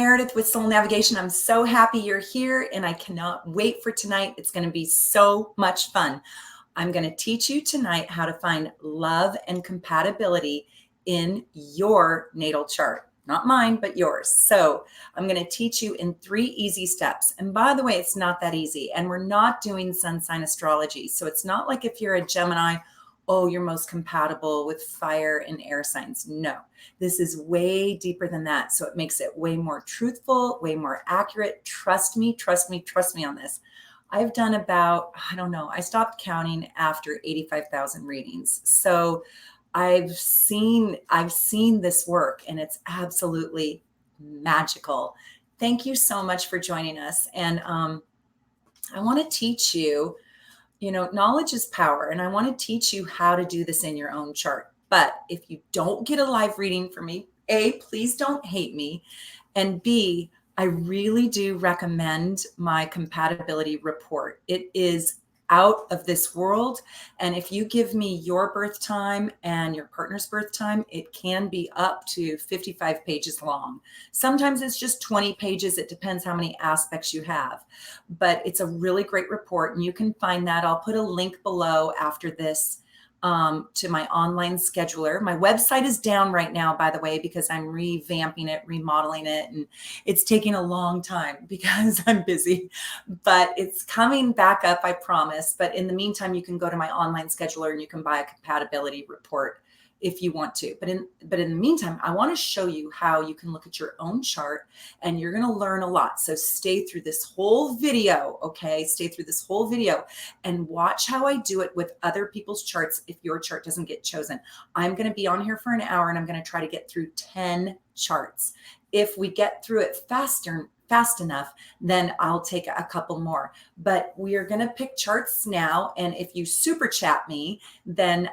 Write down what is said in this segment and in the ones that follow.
Meredith with Soul Navigation. I'm so happy you're here and I cannot wait for tonight. It's going to be so much fun. I'm going to teach you tonight how to find love and compatibility in your natal chart. Not mine, but yours. So I'm going to teach you in 3 easy steps. And by the way, it's not that easy. And we're not doing sun sign astrology. So it's not like if you're a Gemini, oh, you're most compatible with fire and air signs. No, this is way deeper than that. So it makes it way more truthful, way more accurate. Trust me, trust me, trust me on this. I've done about, I don't know, I stopped counting after 85,000 readings. So I've seen this work and it's absolutely magical. Thank you so much for joining us. And I want to teach you, knowledge is power, and I want to teach you how to do this in your own chart. But if you don't get a live reading from me, A, please don't hate me. And B, I really do recommend my compatibility report. It is out of this world. And if you give me your birth time and your partner's birth time, it can be up to 55 pages long. Sometimes it's just 20 pages. It depends how many aspects you have. But it's a really great report, and you can find that. I'll put a link below after this to my online scheduler. My website is down right now, by the way, because I'm revamping it, remodeling it, and it's taking a long time because I'm busy, but it's coming back up, I promise. But in the meantime, you can go to my online scheduler and you can buy a compatibility report if you want to. But in the meantime, I want to show you how you can look at your own chart, and you're going to learn a lot. So stay through this whole video, okay? Stay through this whole video and watch how I do it with other people's charts if your chart doesn't get chosen. I'm going to be on here for an hour and I'm going to try to get through 10 charts. If we get through it fast enough, then I'll take a couple more. But we are going to pick charts now. And if you super chat me, then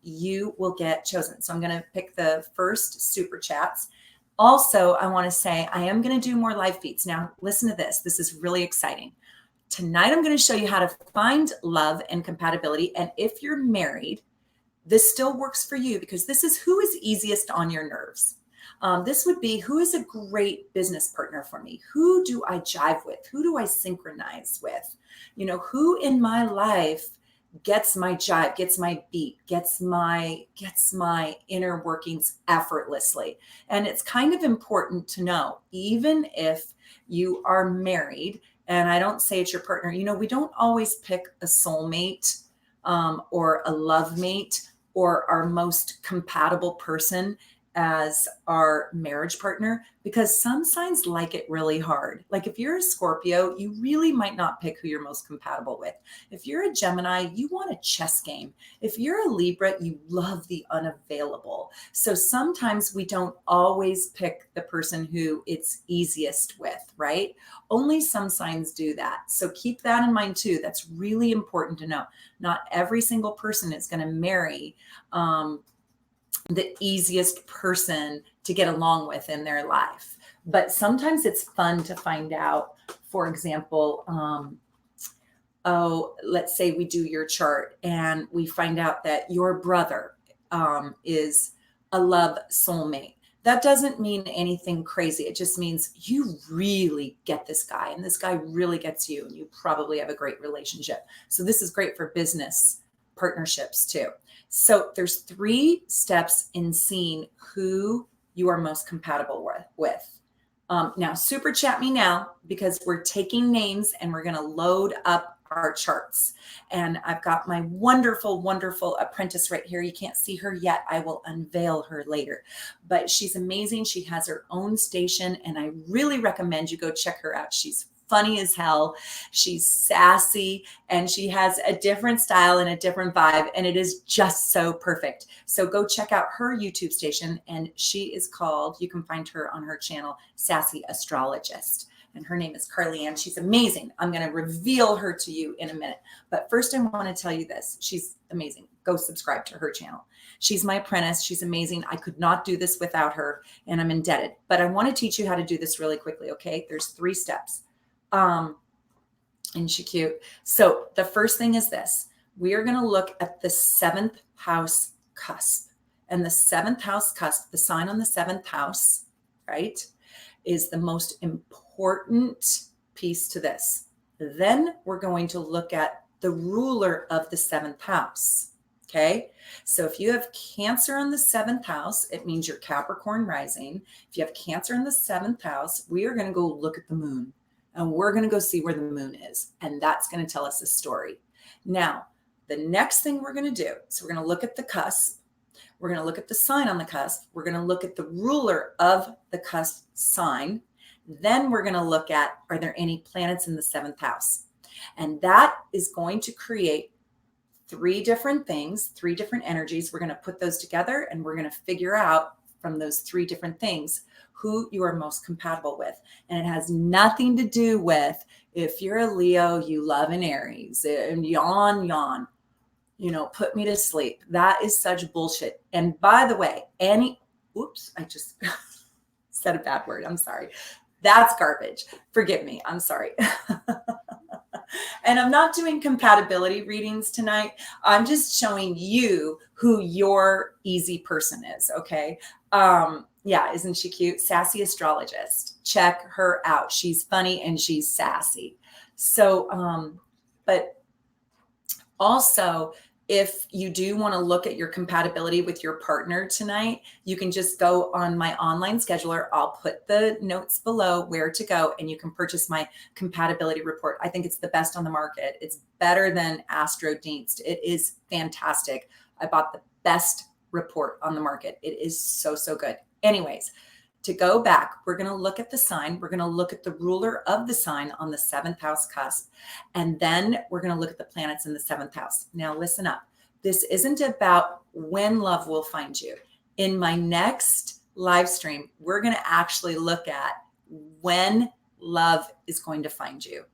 you will get chosen. So I'm going to pick the first super chats. Also, I want to say I am going to do more live feeds. Now, listen to this. This is really exciting. Tonight, I'm going to show you how to find love and compatibility. And if you're married, this still works for you, because this is who is easiest on your nerves. This would be, who is a great business partner for me? Who do I jive with? Who do I synchronize with? Who in my life gets my jive, gets my beat, gets my inner workings effortlessly. And it's kind of important to know, even if you are married, and I don't say it's your partner, we don't always pick a soulmate or a love mate or our most compatible person as our marriage partner, because some signs like it really hard. Like if you're a Scorpio, you really might not pick who you're most compatible with. If you're a Gemini, you want a chess game. If you're a Libra, you love the unavailable. So sometimes we don't always pick the person who it's easiest with, right? Only some signs do that. So keep that in mind too. That's really important to know. Not every single person is going to marry the easiest person to get along with in their life. But sometimes it's fun to find out, for example, let's say we do your chart and we find out that your brother is a love soulmate. That doesn't mean anything crazy. It just means you really get this guy and this guy really gets you, and you probably have a great relationship. So this is great for business partnerships too. So there's 3 steps in seeing who you are most compatible with. Now, super chat me now, because we're taking names and we're going to load up our charts. And I've got my wonderful, wonderful apprentice right here. You can't see her yet. I will unveil her later. But she's amazing. She has her own station, and I really recommend you go check her out. She's funny as hell. She's sassy, and she has a different style and a different vibe, and it is just so perfect. So go check out her YouTube station, and she is called, you can find her on her channel, Sassy Astrologist. And her name is Carly Ann. She's amazing. I'm going to reveal her to you in a minute. But first, I want to tell you this. She's amazing. Go subscribe to her channel. She's my apprentice. She's amazing. I could not do this without her, and I'm indebted. But I want to teach you how to do this really quickly, okay? There's 3 steps. And she cute. So the first thing is this. We are going to look at the 7th house cusp. And the 7th house cusp, the sign on the 7th house, right, is the most important piece to this. Then we're going to look at the ruler of the seventh house. Okay. So if you have Cancer in the seventh house, it means you're Capricorn rising. If you have Cancer in the seventh house, we are going to go look at the moon, and we're going to go see where the moon is. And that's going to tell us a story. Now, the next thing we're going to do, so we're going to look at the cusp. We're going to look at the sign on the cusp. We're going to look at the ruler of the cusp sign. Then we're going to look at, are there any planets in the seventh house? And that is going to create three different things, three different energies. We're going to put those together, and we're going to figure out from those three different things who you are most compatible with. And it has nothing to do with if you're a Leo, you love an Aries, and yawn, put me to sleep. That is such bullshit. And by the way, oops, I just said a bad word. I'm sorry. That's garbage. Forgive me. I'm sorry. And I'm not doing compatibility readings tonight. I'm just showing you who your easy person is. Okay. Yeah. Isn't she cute? Sassy astrologist. Check her out. She's funny and she's sassy. So, but also, if you do want to look at your compatibility with your partner tonight, you can just go on my online scheduler. I'll put the notes below where to go, and you can purchase my compatibility report. I think it's the best on the market. It's better than Astrology. It is fantastic. I bought the best report on the market. It is so, so good. Anyways, to go back, we're going to look at the sign. We're going to look at the ruler of the sign on the seventh house cusp. And then we're going to look at the planets in the seventh house. Now, listen up. This isn't about when love will find you. In my next live stream, we're going to actually look at when love is going to find you.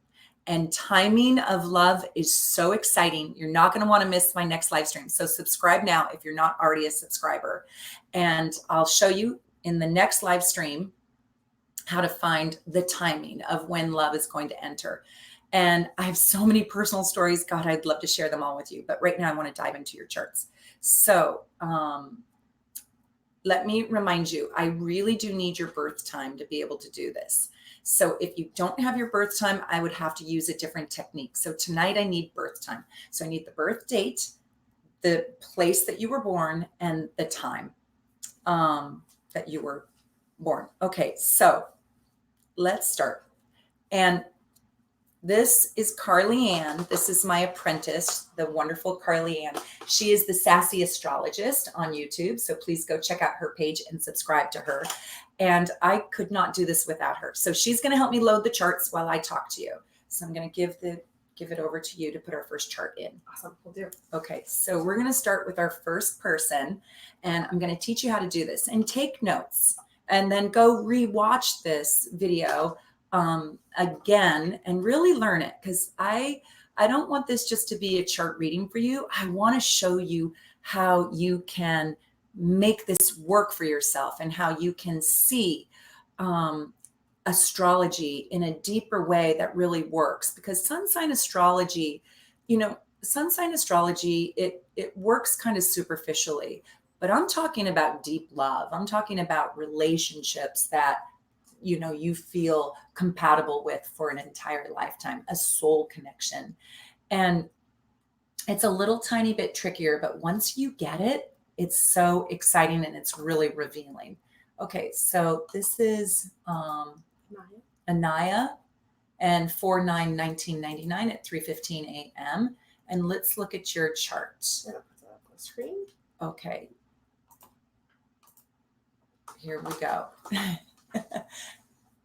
And timing of love is so exciting. You're not going to want to miss my next live stream. So subscribe now if you're not already a subscriber. And I'll show you in the next live stream how to find the timing of when love is going to enter. And I have so many personal stories. God, I'd love to share them all with you. But right now I want to dive into your charts. So let me remind you, I really do need your birth time to be able to do this. So if you don't have your birth time, I would have to use a different technique. So tonight I need birth time. So I need the birth date, the place that you were born, and the time that you were born. Okay, so let's start. And this is Carly Ann. This is my apprentice, the wonderful Carly Ann. She is the Sassy Astrologist on YouTube. So please go check out her page and subscribe to her. And I could not do this without her. So she's going to help me load the charts while I talk to you. So I'm going to give it over to you to put our first chart in. Awesome. We'll do. Okay. So we're going to start with our first person, and I'm going to teach you how to do this and take notes, and then go rewatch this video again and really learn it. Cause I don't want this just to be a chart reading for you. I want to show you how you can make this work for yourself and how you can see, astrology in a deeper way that really works. Because sun sign astrology, it works kind of superficially, but I'm talking about deep love. I'm talking about relationships that, you feel compatible with for an entire lifetime, a soul connection. And it's a little tiny bit trickier, but once you get it, it's so exciting and it's really revealing. Okay, so this is Anaya, and 4/9/1999 at 3:15 a.m. And let's look at your chart. I'm gonna put that up on the screen. Okay. Here we go.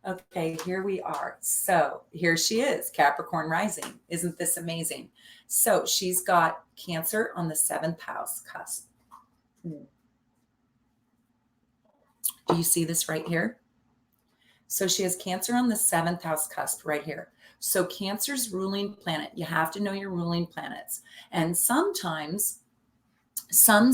Okay, here we are. So here she is, Capricorn rising. Isn't this amazing? So she's got Cancer on the seventh house cusp. Do you see this right here? So she has Cancer on the seventh house cusp right here. So Cancer's ruling planet. You have to know your ruling planets. And sometimes some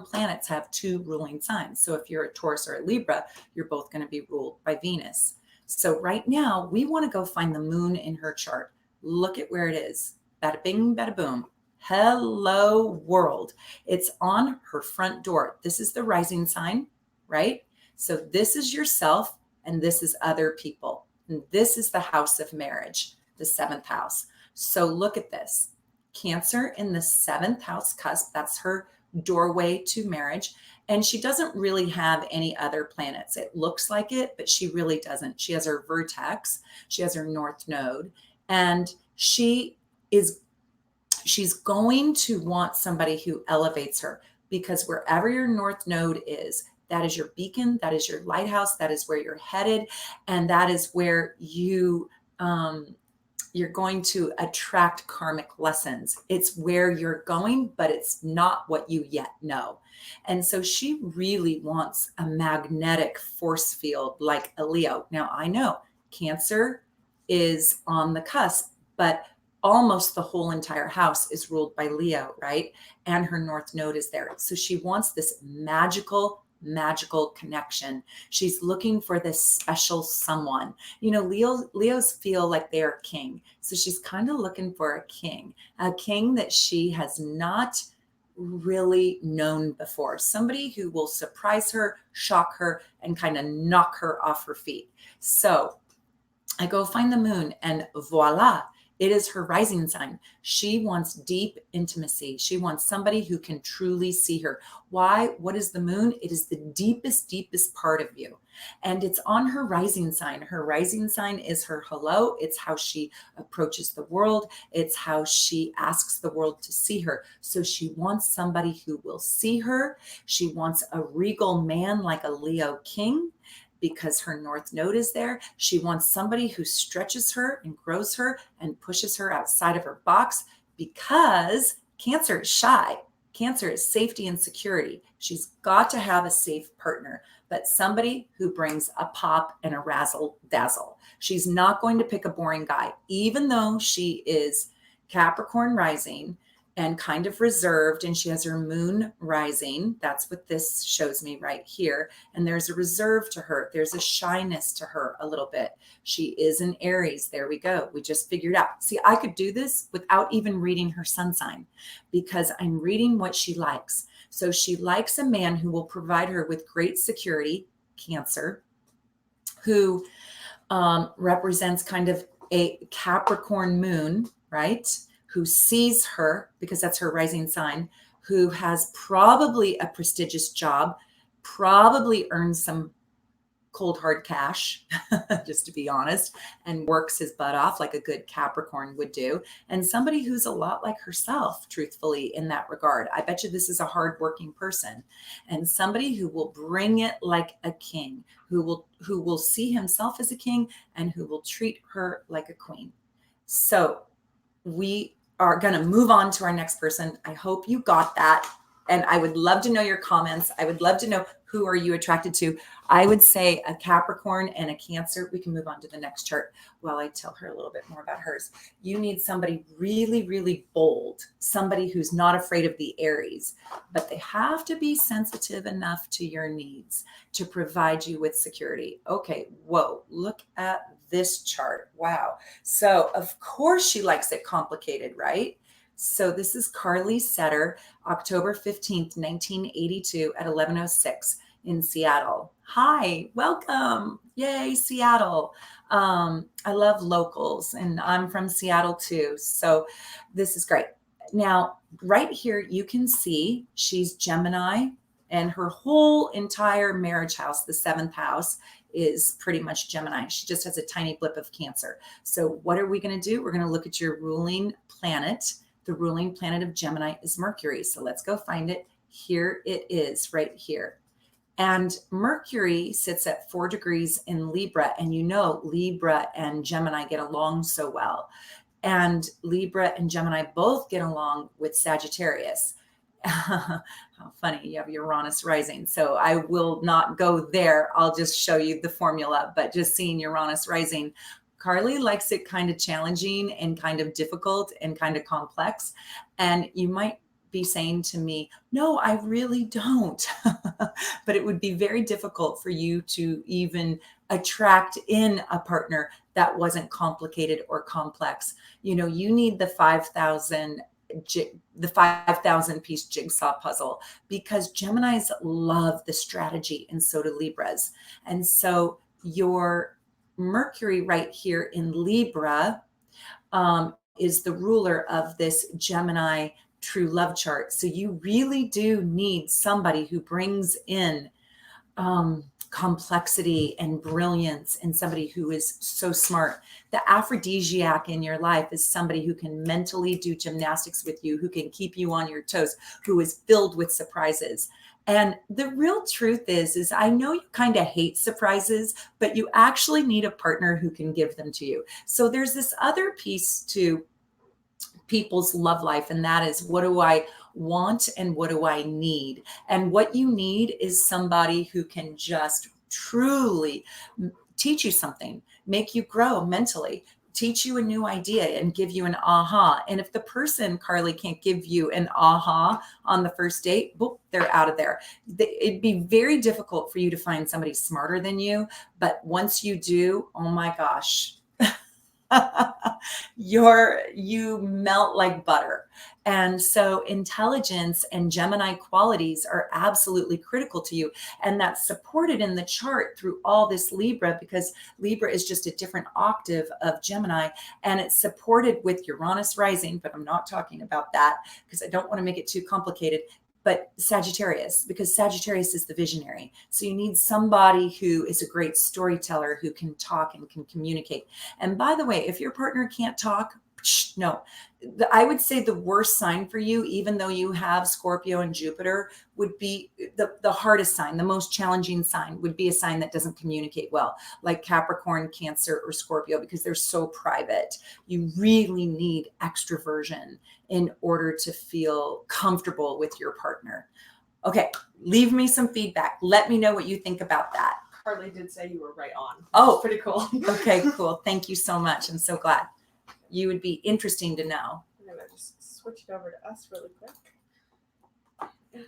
planets have two ruling signs. So if you're a Taurus or a Libra, you're both going to be ruled by Venus. So right now we want to go find the moon in her chart. Look at where it is. Bada bing, bada boom. Hello world. It's on her front door. This is the rising sign, right? So this is yourself and this is other people. And this is the house of marriage, the seventh house. So look at this. Cancer in the seventh house cusp, that's her doorway to marriage. And she doesn't really have any other planets. It looks like it, but she really doesn't. She has her vertex, she has her north node, and she's going to want somebody who elevates her, because wherever your north node is, that is your beacon, that is your lighthouse, that is where you're headed, and that is where you're going to attract karmic lessons. It's where you're going, but it's not what you yet know. And so she really wants a magnetic force field like a Leo. Now, I know Cancer is on the cusp, but almost the whole entire house is ruled by Leo, right? And her north node is there. So she wants this magical connection. She's looking for this special someone. You know, Leos feel like they're a king. So she's kind of looking for a king that she has not really known before, somebody who will surprise her, shock her, and kind of knock her off her feet. So I go find the moon, and voila, it is her rising sign. She wants deep intimacy. She wants somebody who can truly see her. Why? What is the moon? It is the deepest part of you. And it's on her rising sign. Her rising sign is her hello. It's how she approaches the world. It's how she asks the world to see her. So she wants somebody who will see her. She wants a regal man like a Leo king, because her north node is there. She wants somebody who stretches her and grows her and pushes her outside of her box, because Cancer is shy. Cancer is safety and security. She's got to have a safe partner, but somebody who brings a pop and a razzle dazzle. She's not going to pick a boring guy, even though she is Capricorn rising and kind of reserved, and she has her moon rising. That's what this shows me right here. And there's a reserve to her. There's a shyness to her a little bit. She is an Aries. There we go. We just figured out. See, I could do this without even reading her sun sign, because I'm reading what she likes. So she likes a man who will provide her with great security, Cancer, who represents kind of a Capricorn moon, right? Who sees her, because that's her rising sign, who has probably a prestigious job, probably earns some cold hard cash, just to be honest, and works his butt off like a good Capricorn would do. And somebody who's a lot like herself, truthfully, in that regard. I bet you this is a hardworking person, and somebody who will bring it like a king, who will see himself as a king, and who will treat her like a queen. So we are going to move on to our next person. I hope you got that. And I would love to know your comments. I would love to know, who are you attracted to? I would say a Capricorn and a Cancer. We can move on to the next chart while I tell her a little bit more about hers. You need somebody really bold, somebody who's not afraid of the Aries, but they have to be sensitive enough to your needs to provide you with security. Okay, whoa, look at this chart. Wow. So of course she likes it complicated, right? So this is Carly Setter, October 15th, 1982 at 11:06 in Seattle. Hi, welcome. Yay, Seattle. I love locals, and I'm from Seattle too. So this is great. Now, right here, you can see she's Gemini, and her whole entire marriage house, the seventh house, is pretty much Gemini. She just has a tiny blip of Cancer. So what are we going to do? We're going to look at your ruling planet. The ruling planet of Gemini is Mercury. So let's go find it. Here it is right here. And Mercury sits at 4 degrees in Libra. And you know, Libra and Gemini get along so well. And Libra and Gemini both get along with Sagittarius. How funny, you have Uranus rising. So I will not go there. I'll just show you the formula, but just seeing Uranus rising, Carly likes it kind of challenging and kind of difficult and kind of complex. And you might be saying to me, no, I really don't. But it would be very difficult for you to even attract in a partner that wasn't complicated or complex. You know, you need the 5,000 the 5,000 piece jigsaw puzzle, because Geminis love the strategy and so do Libras. And so your Mercury right here in Libra is the ruler of this Gemini true love chart. So you really do need somebody who brings in complexity and brilliance, and somebody who is so smart. The aphrodisiac in your life is somebody who can mentally do gymnastics with you, who can keep you on your toes, who is filled with surprises. And the real truth is I know you kind of hate surprises, but you actually need a partner who can give them to you. So there's this other piece to people's love life, and that is, what do I want and what do I need? And what you need is somebody who can just truly teach you something, make you grow mentally, teach you a new idea and give you an aha. And if the person, Carly, can't give you an aha on the first date, boop, they're out of there. It'd be very difficult for you to find somebody smarter than you, but once you do, oh my gosh, you melt like butter. And so intelligence and Gemini qualities are absolutely critical to you. And that's supported in the chart through all this Libra, because Libra is just a different octave of Gemini, and it's supported with Uranus rising, but I'm not talking about that because I don't want to make it too complicated. But Sagittarius, because Sagittarius is the visionary. So you need somebody who is a great storyteller, who can talk and can communicate. And by the way, if your partner can't talk, no, I would say the worst sign for you, even though you have Scorpio and Jupiter, would be the hardest sign, the most challenging sign would be a sign that doesn't communicate well, like Capricorn, Cancer, or Scorpio, because they're so private. You really need extroversion in order to feel comfortable with your partner. Okay, leave me some feedback. Let me know what you think about that. Carly did say you were right on. Oh, pretty cool. Okay, cool. Thank you so much. I'm so glad. You would be interesting to know. I'm going to just switch it over to us really quick.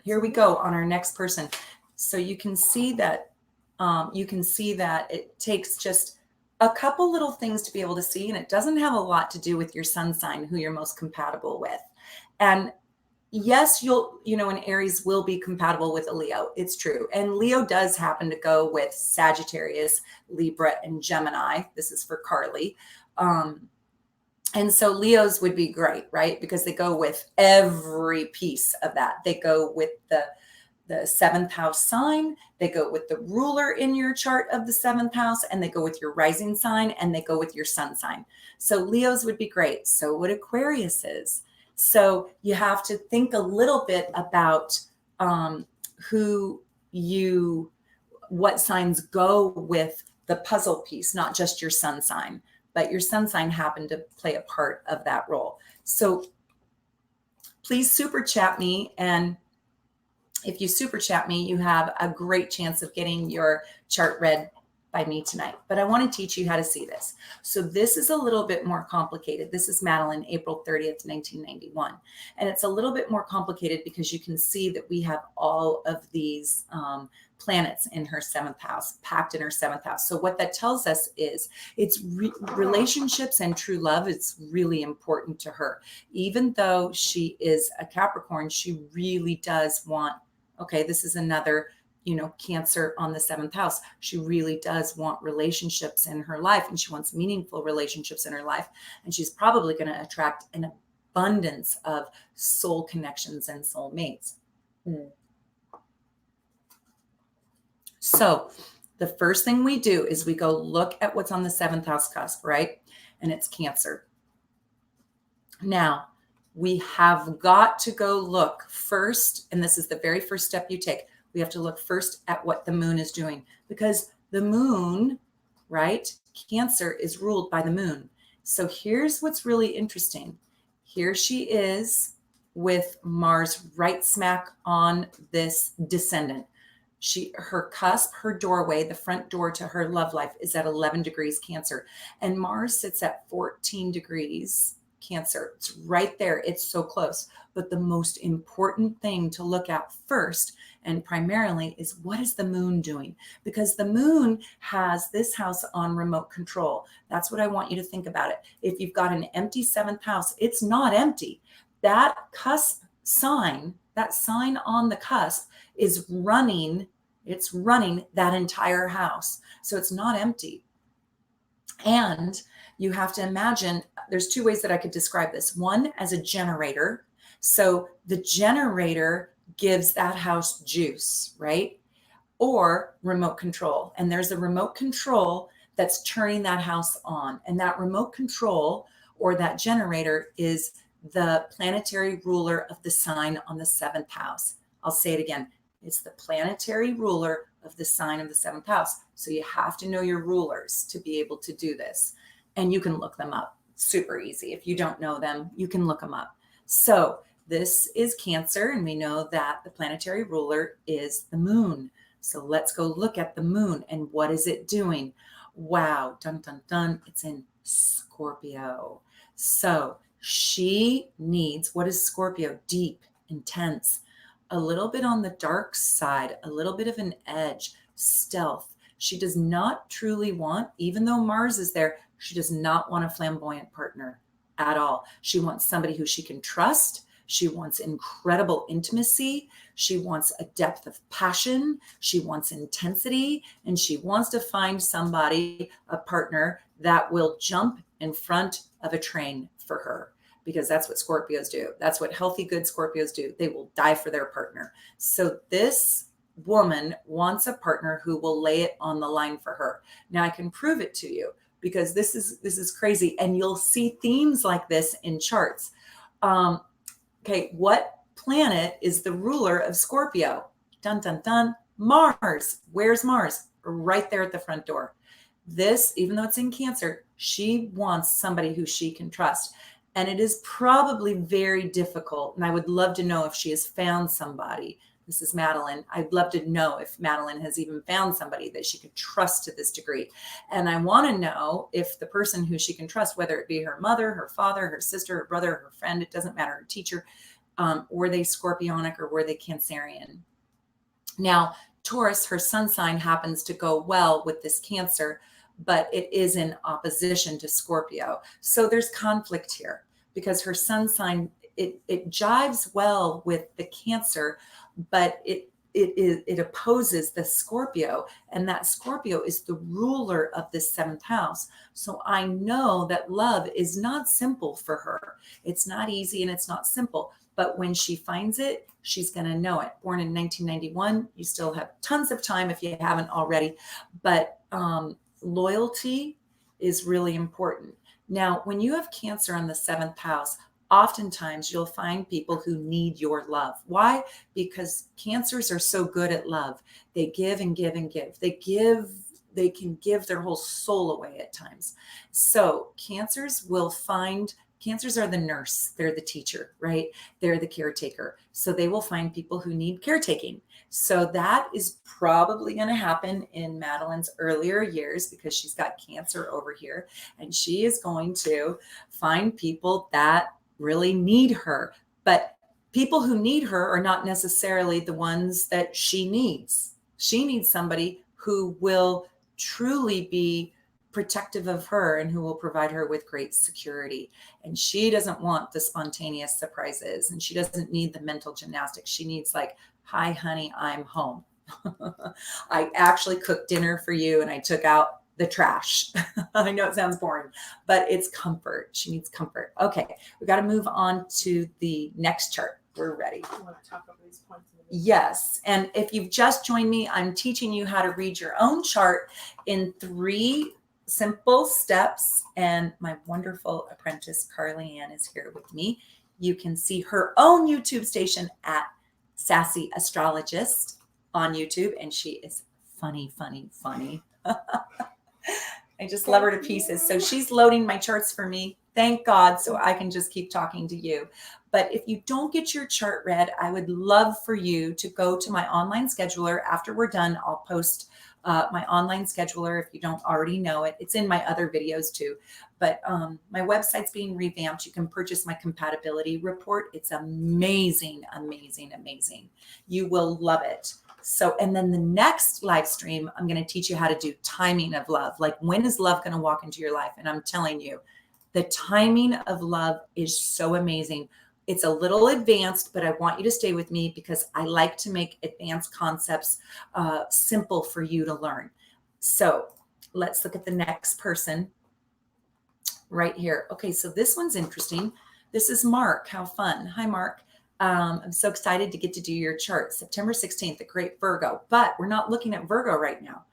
Here we go on our next person. So you can see that it takes just a couple little things to be able to see, and it doesn't have a lot to do with your sun sign, who you're most compatible with. And yes, an Aries will be compatible with a Leo. It's true. And Leo does happen to go with Sagittarius, Libra, and Gemini. This is for Carly. And so Leos would be great, right? Because they go with every piece of that. They go with the seventh house sign. They go with the ruler in your chart of the seventh house, and they go with your rising sign, and they go with your sun sign. So Leos would be great. So would Aquarius is. So you have to think a little bit about what signs go with the puzzle piece, not just your sun sign, but your sun sign happened to play a part of that role. So please super chat me. And if you super chat me, you have a great chance of getting your chart read by me tonight. But I want to teach you how to see this. So this is a little bit more complicated. This is Madeline, April 30th, 1991. And it's a little bit more complicated because you can see that we have all of these planets in her seventh house, packed in her seventh house. So what that tells us is it's relationships and true love is really important to her. Even though she is a Capricorn, she really does want, okay, this is another, Cancer on the seventh house. She really does want relationships in her life, and she wants meaningful relationships in her life. And she's probably going to attract an abundance of soul connections and soul mates. So the first thing we do is we go look at what's on the seventh house cusp, right? And it's Cancer. Now, we have got to go look first, and this is the very first step you take. We have to look first at what the moon is doing, because the moon, right? Cancer is ruled by the moon. So here's what's really interesting. Here she is with Mars right smack on this descendant. Her cusp, her doorway, the front door to her love life is at 11 degrees Cancer, and Mars sits at 14 degrees Cancer. It's right there. It's so close. But the most important thing to look at first and primarily is, what is the moon doing? Because the moon has this house on remote control. That's what I want you to think about it. If you've got an empty seventh house, it's not empty. that cusp sign, that sign on the cusp is running, it's running that entire house. So it's not empty. And you have to imagine, there's two ways that I could describe this. One, as a generator. So the generator gives that house juice, right? Or remote control. And there's a remote control that's turning that house on. And that remote control or that generator is the planetary ruler of the sign on the seventh house. I'll say it again. It's the planetary ruler of the sign of the seventh house. So you have to know your rulers to be able to do this. And you can look them up. Super easy. If you don't know them, you can look them up. So this is Cancer, and we know that the planetary ruler is the moon. So let's go look at the moon and what is it doing? Wow, dun, dun, dun, it's in Scorpio. So she needs, what is Scorpio? Deep, intense, a little bit on the dark side, a little bit of an edge, stealth. She does not truly want, even though Mars is there, she does not want a flamboyant partner at all. She wants somebody who she can trust. She wants incredible intimacy. She wants a depth of passion. She wants intensity. And she wants to find somebody, a partner, that will jump in front of a train for her, because that's what Scorpios do. That's what healthy, good Scorpios do. They will die for their partner. So this woman wants a partner who will lay it on the line for her. Now I can prove it to you, because this is crazy. And you'll see themes like this in charts. Okay, what planet is the ruler of Scorpio? Dun, dun, dun. Mars. Where's Mars? Right there at the front door. This, even though it's in Cancer, she wants somebody who she can trust. And it is probably very difficult. And I would love to know if she has found somebody. This is Madeline. I'd love to know if Madeline has even found somebody that she could trust to this degree. And I want to know if the person who she can trust, whether it be her mother, her father, her sister, her brother, her friend, it doesn't matter, her teacher, were they Scorpionic or were they Cancerian? Now, Taurus, her sun sign, happens to go well with this Cancer, but it is in opposition to Scorpio. So there's conflict here because her sun sign, it jives well with the Cancer, but it opposes the Scorpio, and that Scorpio is the ruler of this seventh house. So I know that love is not simple for her. It's not easy and it's not simple, but when she finds it, she's going to know it. Born in 1991, you still have tons of time if you haven't already, but loyalty is really important. Now, when you have Cancer on the seventh house, oftentimes you'll find people who need your love. Why? Because Cancers are so good at love. They give and give and give. They can give their whole soul away at times. So Cancers are the nurse. They're the teacher, right? They're the caretaker. So they will find people who need caretaking. So that is probably going to happen in Madeline's earlier years because she's got Cancer over here. And she is going to find people that really need her. But people who need her are not necessarily the ones that she needs. She needs somebody who will truly be protective of her and who will provide her with great security. And she doesn't want the spontaneous surprises, and she doesn't need the mental gymnastics. She needs like, hi, honey, I'm home. I actually cooked dinner for you and I took out the trash. I know it sounds boring, but it's comfort. She needs comfort. Okay, we got to move on to the next chart. We're ready. I want to talk over these points. Yes. And if you've just joined me, I'm teaching you how to read your own chart in 3 simple steps. And my wonderful apprentice, Carly Ann, is here with me. You can see her own YouTube station at Sassy Astrologist on YouTube. And she is funny, funny, funny. I just love her to pieces. So she's loading my charts for me. Thank God. So I can just keep talking to you. But if you don't get your chart read, I would love for you to go to my online scheduler. After we're done, I'll post my online scheduler if you don't already know it. It's in my other videos too. But my website's being revamped. You can purchase my compatibility report. It's amazing, amazing, amazing. You will love it. So, and then the next live stream, I'm going to teach you how to do timing of love. Like, when is love going to walk into your life? And I'm telling you, the timing of love is so amazing. It's a little advanced, but I want you to stay with me because I like to make advanced concepts simple for you to learn. So let's look at the next person right here. Okay, so this one's interesting. This is Mark. How fun. Hi, Mark. I'm so excited to get to do your chart. September 16th, the great Virgo. But we're not looking at Virgo right now.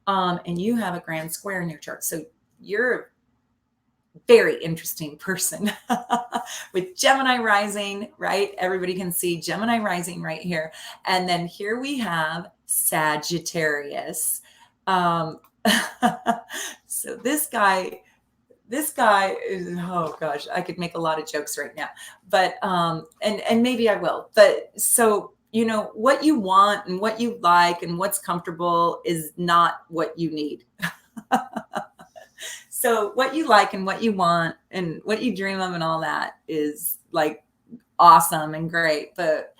And you have a grand square in your chart. So you're a very interesting person with Gemini rising, right? Everybody can see Gemini rising right here. And then here we have Sagittarius. So this guy is, oh gosh, I could make a lot of jokes right now, but and maybe I will. But so what you want and what you like and what's comfortable is not what you need. So what you like and what you want and what you dream of and all that is like awesome and great, but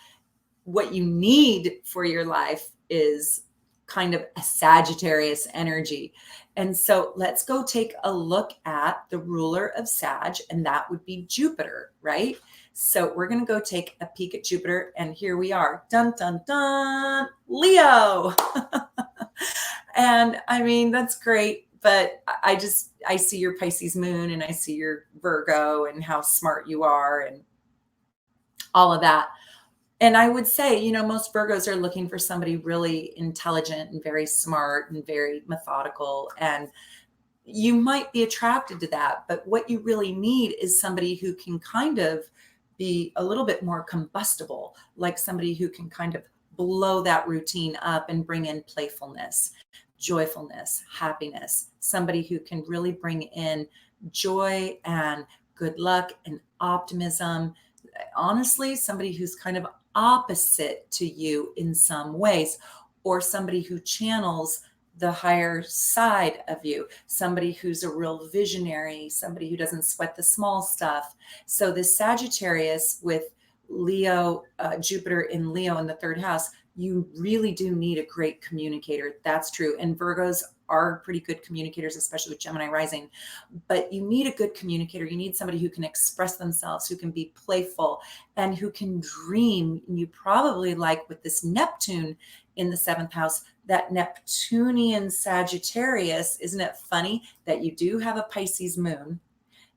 what you need for your life is kind of a Sagittarius energy. And so let's go take a look at the ruler of Sag, and that would be Jupiter, right? So we're going to go take a peek at Jupiter, and here we are. Dun, dun, dun, Leo. And I mean, that's great. But I see your Pisces moon and I see your Virgo and how smart you are and all of that. And I would say, most Virgos are looking for somebody really intelligent and very smart and very methodical. And you might be attracted to that. But what you really need is somebody who can kind of be a little bit more combustible, like somebody who can kind of blow that routine up and bring in playfulness, joyfulness, happiness, somebody who can really bring in joy and good luck and optimism. Honestly, somebody who's kind of opposite to you in some ways, or somebody who channels the higher side of you, somebody who's a real visionary, somebody who doesn't sweat the small stuff. So this Sagittarius with Leo, Jupiter in Leo in the third house, you really do need a great communicator. That's true. And Virgos are pretty good communicators, especially with Gemini rising. But you need a good communicator. You need somebody who can express themselves, who can be playful, and who can dream. And you probably like with this Neptune in the seventh house, that Neptunian Sagittarius. Isn't it funny that you do have a Pisces moon?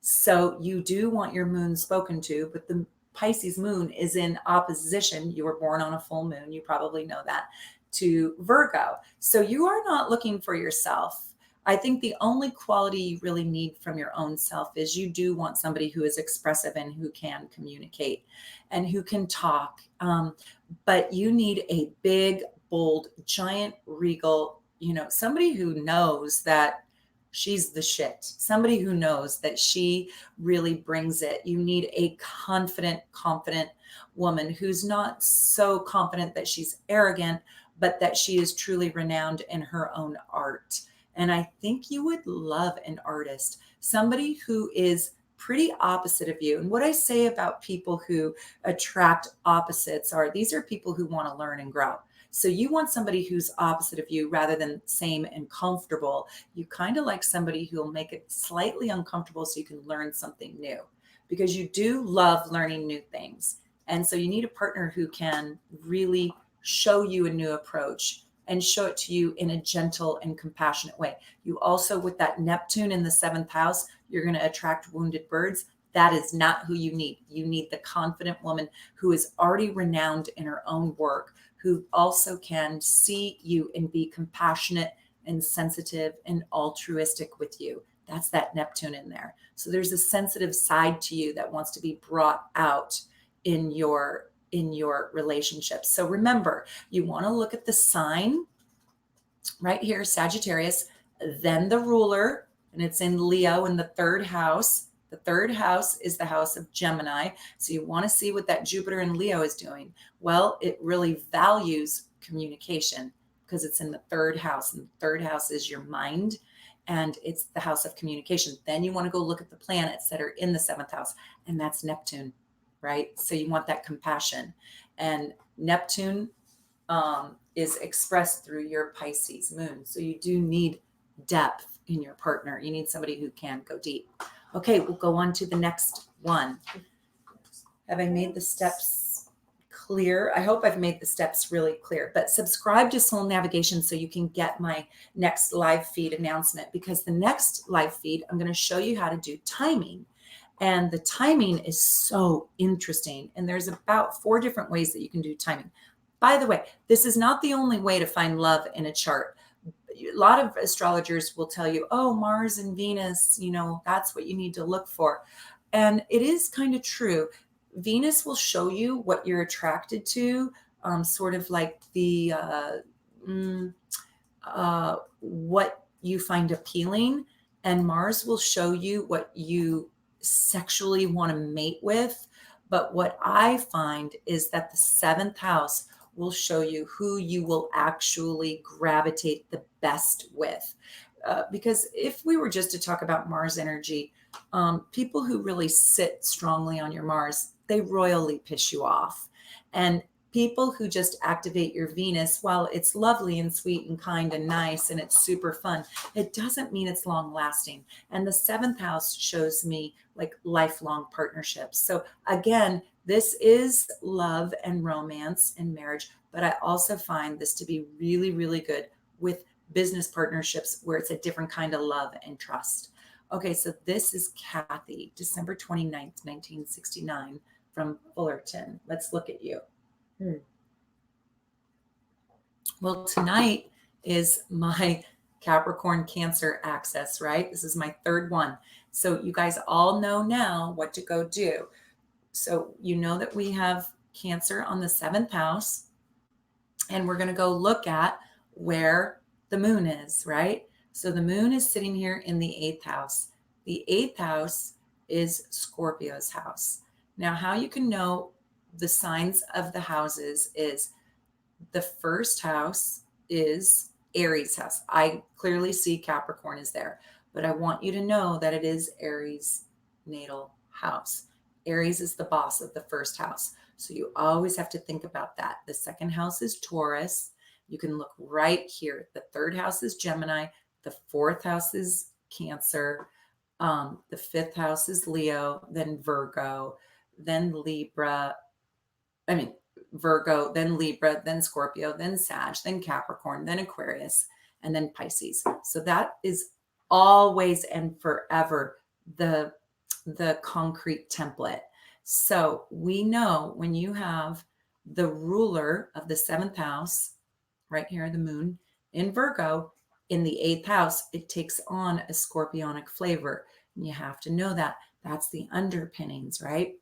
So you do want your moon spoken to, but the Pisces moon is in opposition. You were born on a full moon. You probably know that, to Virgo. So you are not looking for yourself. I think the only quality you really need from your own self is you do want somebody who is expressive and who can communicate and who can talk. But you need a big, bold, giant, regal, somebody who knows that she's the shit. Somebody who knows that she really brings it. You need a confident woman who's not so confident that she's arrogant, but that she is truly renowned in her own art. And I think you would love an artist, somebody who is pretty opposite of you. And what I say about people who attract opposites are these are people who want to learn and grow. So you want somebody who's opposite of you rather than same and comfortable. You kind of like somebody who will make it slightly uncomfortable so you can learn something new, because you do love learning new things. And so you need a partner who can really show you a new approach and show it to you in a gentle and compassionate way. You also, with that Neptune in the seventh house, you're going to attract wounded birds. That is not who you need. You need the confident woman who is already renowned in her own work, who also can see you and be compassionate and sensitive and altruistic with you. That's that Neptune in there. So there's a sensitive side to you that wants to be brought out in your relationships. So remember, you want to look at the sign right here, Sagittarius, then the ruler, and it's in Leo in the third house. The third house is the house of Gemini. So you want to see what that Jupiter in Leo is doing. Well, it really values communication because it's in the third house. And the third house is your mind, and it's the house of communication. Then you want to go look at the planets that are in the seventh house, and that's Neptune, right? So you want that compassion. And Neptune is expressed through your Pisces moon. So you do need depth in your partner. You need somebody who can go deep. Okay, we'll go on to the next one. Have I made the steps clear? I hope I've made the steps really clear. But subscribe to Soul Navigation so you can get my next live feed announcement, because the next live feed, I'm going to show you how to do timing. And the timing is so interesting. And there's about 4 different ways that you can do timing. By the way, this is not the only way to find love in a chart. A lot of astrologers will tell you, oh, Mars and Venus, that's what you need to look for. And it is kind of true. Venus will show you what you're attracted to, sort of like the what you find appealing, and Mars will show you what you sexually want to mate with. But what I find is that the 7th house will show you who you will actually gravitate the best with. Because if we were just to talk about Mars energy, people who really sit strongly on your Mars, they royally piss you off. And people who just activate your Venus, while it's lovely and sweet and kind and nice and it's super fun, it doesn't mean it's long lasting. And the 7th house shows me like lifelong partnerships. So again, this is love and romance and marriage, but I also find this to be really, really good with business partnerships where it's a different kind of love and trust. Okay, so this is Kathy, December 29th, 1969, from Fullerton. Let's look at you. Well, tonight is my Capricorn Cancer axis, right? This is my 3rd one. So you guys all know now what to go do. So you know that we have Cancer on the 7th house, and we're going to go look at where the moon is, right? So the moon is sitting here in the 8th house. The 8th house is Scorpio's house. Now, how you can know the signs of the houses is the 1st house is Aries house. I clearly see Capricorn is there, but I want you to know that it is Aries natal house. Aries is the boss of the 1st house. So you always have to think about that. The 2nd house is Taurus. You can look right here. The 3rd house is Gemini. The 4th house is Cancer. The 5th house is Leo, then Virgo, then Virgo, then Libra, then Scorpio, then Sag, then Capricorn, then Aquarius, and then Pisces. So that is always and forever the concrete template. So we know when you have the ruler of the 7th house, right here, the moon in Virgo, in the 8th house, it takes on a scorpionic flavor. And you have to know that. That's the underpinnings, right?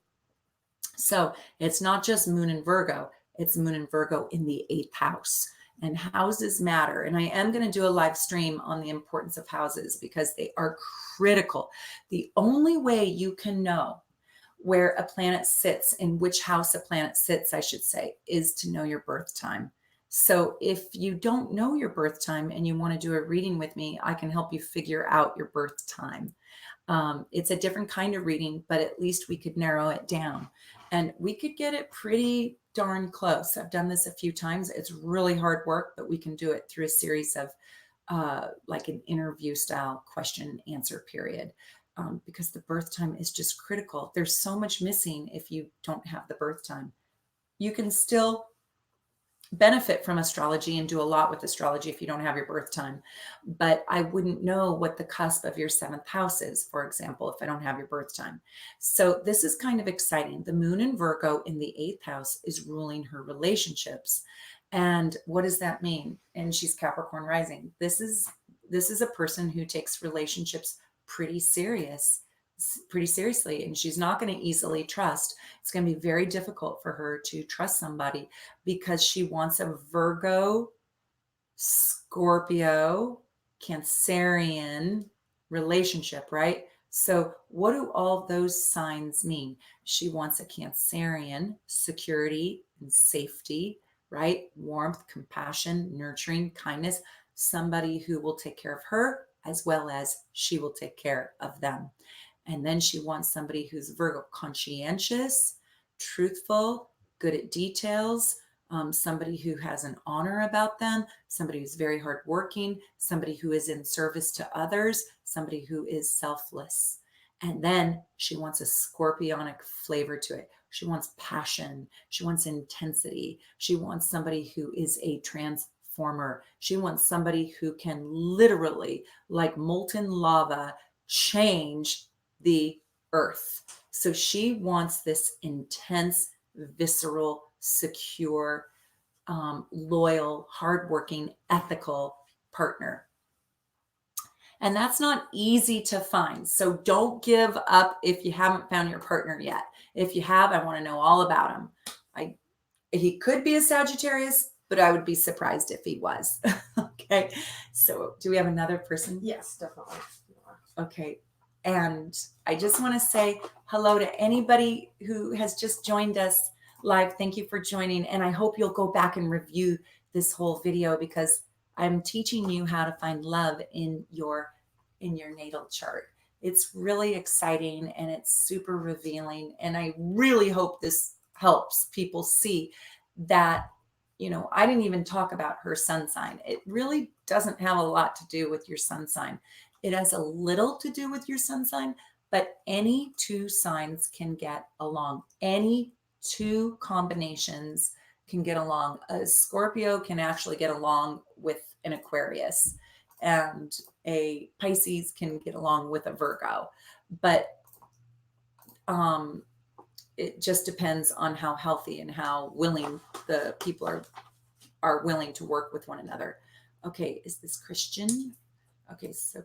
So it's not just moon in Virgo, it's moon in Virgo in the 8th house. And houses matter. And I am going to do a live stream on the importance of houses because they are critical. The only way you can know where a planet sits, in which house a planet sits, I should say, is to know your birth time. So if you don't know your birth time and you want to do a reading with me, I can help you figure out your birth time. It's a different kind of reading, but at least we could narrow it down and we could get it pretty darn close. I've done this a few times. It's really hard work, but we can do it through a series of like an interview style question and answer period, because the birth time is just critical. There's so much missing if you don't have the birth time. You can still benefit from astrology and do a lot with astrology if you don't have your birth time. But I wouldn't know what the cusp of your 7th house is, for example, if I don't have your birth time. So this is kind of exciting. The moon in Virgo in the 8th house is ruling her relationships. And what does that mean? And she's Capricorn rising. This is a person who takes relationships pretty seriously, and she's not going to easily trust. It's going to be very difficult for her to trust somebody because she wants a Virgo, Scorpio, Cancerian relationship, right? So what do all those signs mean? She wants a Cancerian, security and safety, right? Warmth, compassion, nurturing, kindness, somebody who will take care of her as well as she will take care of them. And then she wants somebody who's Virgo, conscientious, truthful, good at details, somebody who has an honor about them, somebody who's very hardworking, somebody who is in service to others, somebody who is selfless. And then she wants a scorpionic flavor to it. She wants passion. She wants intensity. She wants somebody who is a transformer. She wants somebody who can literally, like molten lava, change the earth. So she wants this intense, visceral, secure, loyal, hardworking, ethical partner. And that's not easy to find. So don't give up if you haven't found your partner yet. If you have, I want to know all about him. He could be a Sagittarius, but I would be surprised if he was. Okay. So do we have another person? Yes, definitely. Okay. And I just want to say hello to anybody who has just joined us live. Thank you for joining. And I hope you'll go back and review this whole video, because I'm teaching you how to find love in your natal chart. It's really exciting and it's super revealing. And I really hope this helps people see that, I didn't even talk about her sun sign. It really doesn't have a lot to do with your sun sign. It has a little to do with your sun sign, but any two signs can get along. Any two combinations can get along. A Scorpio can actually get along with an Aquarius, and a Pisces can get along with a Virgo. But it just depends on how healthy and how willing the people are willing to work with one another. Okay, is this Christian? Okay, so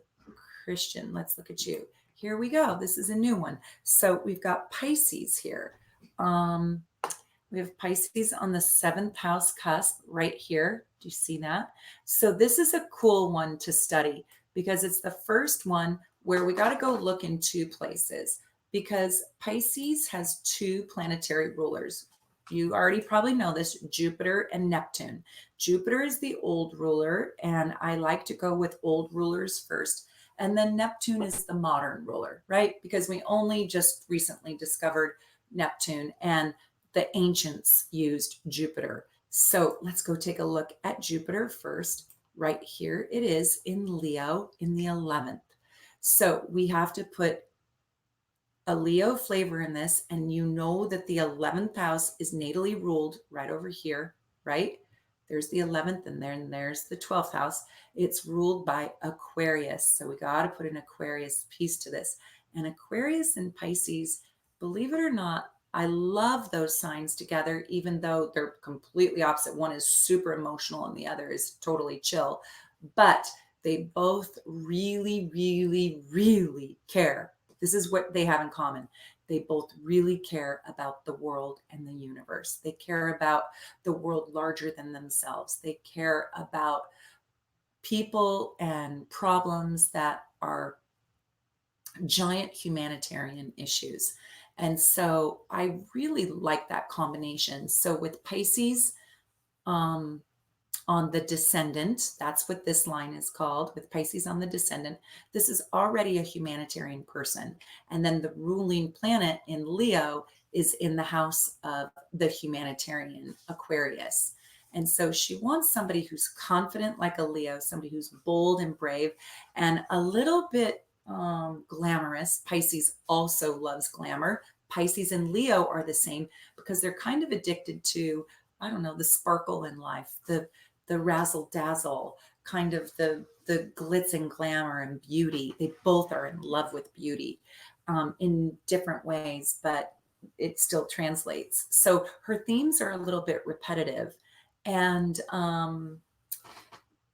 Christian, let's look at you. Here we go. This is a new one. So we've got Pisces here. We have Pisces on the 7th house cusp right here. Do you see that? So this is a cool one to study, because it's the first one where we got to go look in two places, because Pisces has two planetary rulers. You already probably know this: Jupiter and Neptune. Jupiter is the old ruler, and I like to go with old rulers first. And then Neptune is the modern ruler, right? Because we only just recently discovered Neptune, and the ancients used Jupiter. So let's go take a look at Jupiter first. Right here it is in Leo in the 11th. So we have to put a Leo flavor in this, and you know that the 11th house is natally ruled right over here, right? There's the 11th, and then there's the 12th house. It's ruled by Aquarius. So we got to put an Aquarius piece to this. And Aquarius and Pisces, believe it or not, I love those signs together, even though they're completely opposite. One is super emotional and the other is totally chill. But they both really, really, really care. This is what they have in common. They both really care about the world and the universe. They care about the world larger than themselves. They care about people and problems that are giant humanitarian issues. And so I really like that combination. So with Pisces, on the descendant, that's what this line is called, with Pisces on the descendant, this is already a humanitarian person. And then the ruling planet in Leo is in the house of the humanitarian, Aquarius. And so she wants somebody who's confident like a Leo, somebody who's bold and brave and a little bit glamorous. Pisces also loves glamour. Pisces and Leo are the same, because they're kind of addicted to, I don't know, the sparkle in life, the razzle dazzle, kind of the glitz and glamour and beauty. They both are in love with beauty in different ways, but it still translates. So her themes are a little bit repetitive, and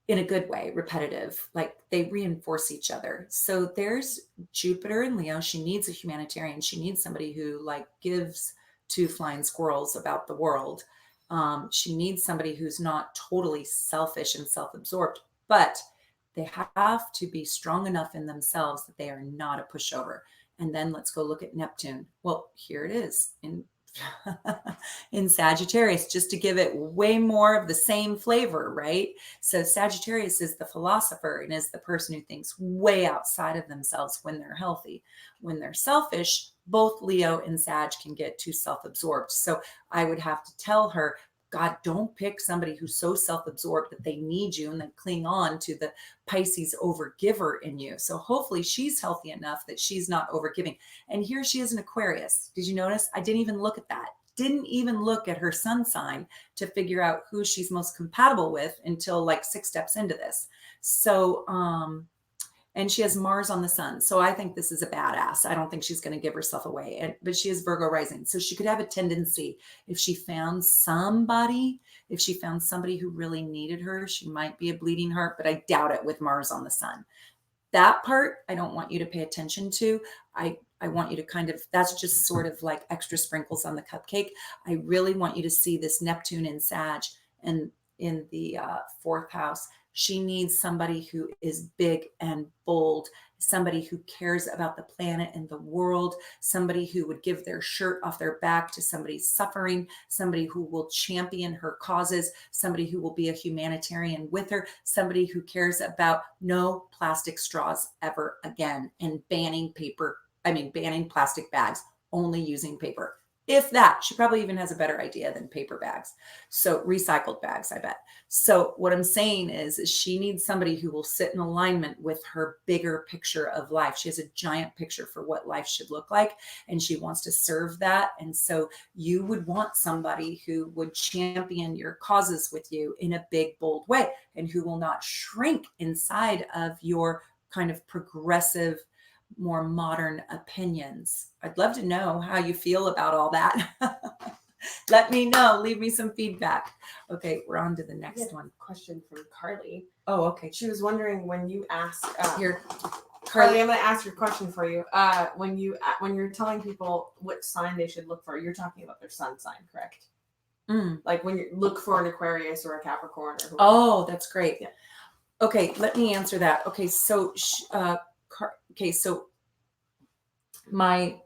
in a good way, repetitive, like they reinforce each other. So there's Jupiter and Leo. She needs a humanitarian. She needs somebody who like gives two flying squirrels about the world. She needs somebody who's not totally selfish and self-absorbed, but they have to be strong enough in themselves that they are not a pushover. And then let's go look at Neptune. Well, here it is in in Sagittarius, just to give it way more of the same flavor, right? So Sagittarius is the philosopher and is the person who thinks way outside of themselves when they're healthy. When they're selfish, both Leo and Sag can get too self-absorbed. So I would have to tell her, God, don't pick somebody who's so self-absorbed that they need you and then cling on to the Pisces overgiver in you. So hopefully she's healthy enough that she's not overgiving. And here she is an Aquarius. Did you notice? I didn't even look at that. Didn't even look at her sun sign to figure out who she's most compatible with until like 6 steps into this. So, and she has Mars on the sun. So I think this is a badass. I don't think she's going to give herself away. But she is Virgo rising. So she could have a tendency, if she found somebody who really needed her, she might be a bleeding heart, but I doubt it with Mars on the sun. That part, I don't want you to pay attention to. I want you to kind of, that's just sort of like extra sprinkles on the cupcake. I really want you to see this Neptune in Sag and in the fourth house. She needs somebody who is big and bold, somebody who cares about the planet and the world, somebody who would give their shirt off their back to somebody suffering, somebody who will champion her causes, somebody who will be a humanitarian with her, somebody who cares about no plastic straws ever again and banning plastic bags, only using paper. If that, she probably even has a better idea than paper bags. So recycled bags, I bet. So what I'm saying is she needs somebody who will sit in alignment with her bigger picture of life. She has a giant picture for what life should look like, and she wants to serve that. And so you would want somebody who would champion your causes with you in a big, bold way, and who will not shrink inside of your kind of progressive, more modern opinions. I'd love to know how you feel about all that. Let me know. Leave me some feedback. Okay, we're on to the next one. Question from Carly. Oh, okay. She was wondering when you ask Here, Carly, I'm going to ask your question for you. When you're telling people what sign they should look for, you're talking about their sun sign, correct? Like when you look for an Aquarius or a Capricorn or whoever. Oh, that's great. Yeah. Okay, let me answer that. Okay, so my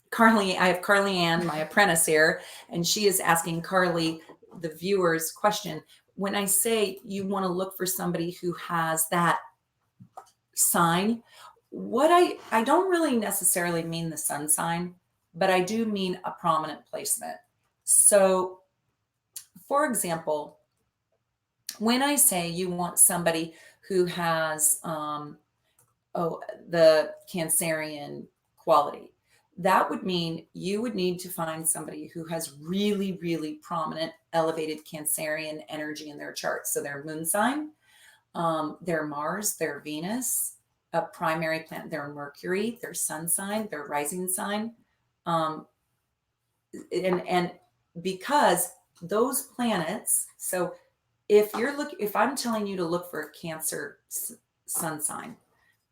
Carly, I have Carly Ann, my apprentice here, and she is asking Carly, the viewer's question. When I say you want to look for somebody who has that sign, what I don't really necessarily mean the sun sign, but I do mean a prominent placement. So, for example, when I say you want somebody who has the Cancerian quality, that would mean you would need to find somebody who has really, really prominent, elevated Cancerian energy in their chart. So their moon sign, their Mars, their Venus, a primary planet, their Mercury, their sun sign, their rising sign. And because those planets, so if I'm telling you to look for a Cancer sun sign,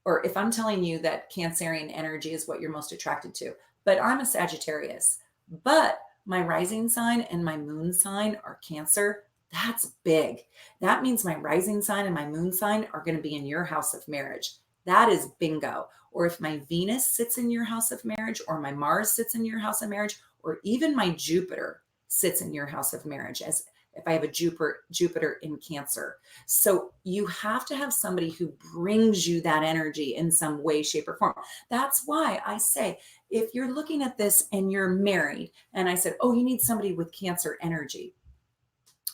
or if I'm telling you that Cancerian energy is what you're most attracted to, but I'm a Sagittarius, but my rising sign and my moon sign are Cancer, that's big. That means my rising sign and my moon sign are going to be in your house of marriage. That is bingo. Or if my Venus sits in your house of marriage, or my Mars sits in your house of marriage, or even my Jupiter sits in your house of marriage, as if I have a Jupiter in Cancer. So you have to have somebody who brings you that energy in some way, shape, or form. That's why I say, if you're looking at this and you're married, and I said, oh, you need somebody with Cancer energy.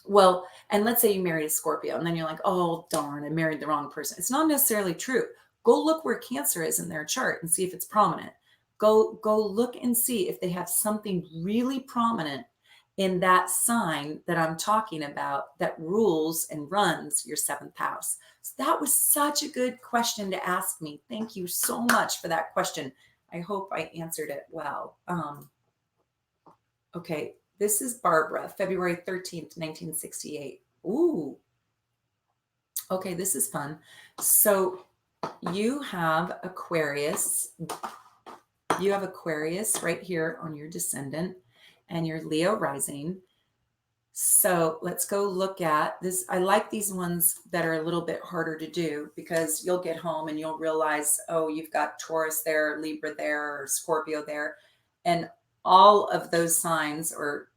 Well, and let's say you married a Scorpio, and then you're like, oh, darn, I married the wrong person. It's not necessarily true. Go look where Cancer is in their chart and see if it's prominent. Go look and see if they have something really prominent in that sign that I'm talking about that rules and runs your seventh house. So that was such a good question to ask me. Thank you so much for that question. I hope I answered it well. Okay, this is Barbara, February 13th, 1968. Ooh. Okay, this is fun. So you have Aquarius. You have Aquarius right here on your descendant, and your Leo rising. So let's go look at this. I like these ones that are a little bit harder to do, because you'll get home and you'll realize, oh, you've got Taurus there, Libra there, or Scorpio there. And all of those signs, or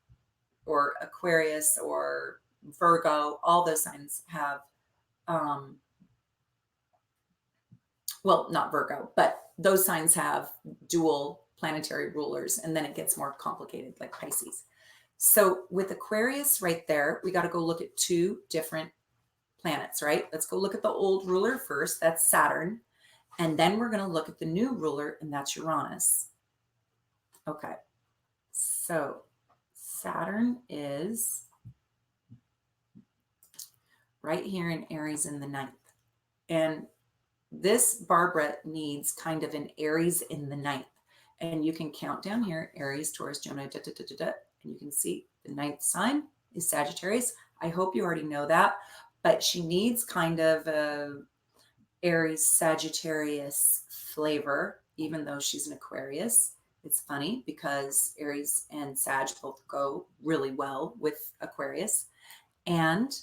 Aquarius or Virgo, all those signs have, well, not Virgo, but those signs have dual planetary rulers, and then it gets more complicated, like Pisces. So with Aquarius right there, we got to go look at two different planets, right? Let's go look at the old ruler first. That's Saturn. And then we're going to look at the new ruler, and that's Uranus. Okay. So Saturn is right here in Aries in the 9th. And this Barbara needs kind of an Aries in the 9th. And you can count down here, Aries, Taurus, Gemini, and you can see the 9th sign is Sagittarius. I hope you already know that, but she needs kind of a Aries Sagittarius flavor, even though she's an Aquarius. It's funny because Aries and Sag both go really well with Aquarius. And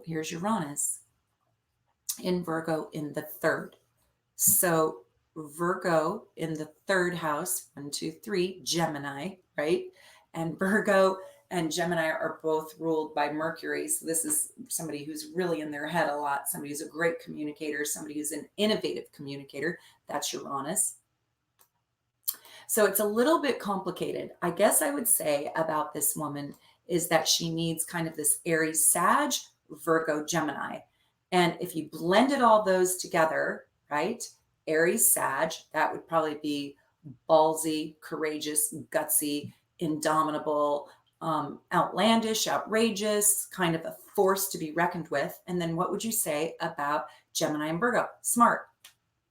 here's Uranus in Virgo in the 3rd. So Virgo in the 3rd house, 1, 2, 3, Gemini, right? And Virgo and Gemini are both ruled by Mercury. So this is somebody who's really in their head a lot, somebody who's a great communicator, somebody who's an innovative communicator. That's Uranus. So it's a little bit complicated. I guess I would say about this woman is that she needs kind of this Aries, Sag, Virgo, Gemini. And if you blended all those together, right? Aries, Sag, that would probably be ballsy, courageous, gutsy, indomitable, outlandish, outrageous, kind of a force to be reckoned with. And then what would you say about Gemini and Virgo? Smart,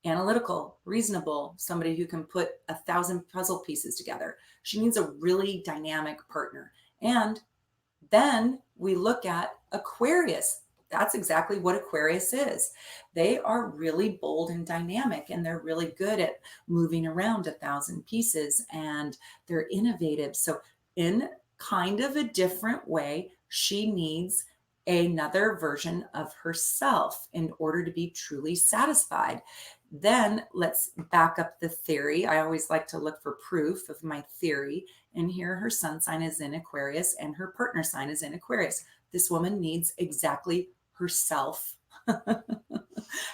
analytical, reasonable, somebody who can put 1,000 puzzle pieces together. She needs a really dynamic partner. And then we look at Aquarius. That's exactly what Aquarius is. They are really bold and dynamic, and they're really good at moving around 1,000 pieces, and they're innovative. So in kind of a different way, she needs another version of herself in order to be truly satisfied. Then let's back up the theory. I always like to look for proof of my theory. And here her sun sign is in Aquarius and her partner sign is in Aquarius. This woman needs exactly herself.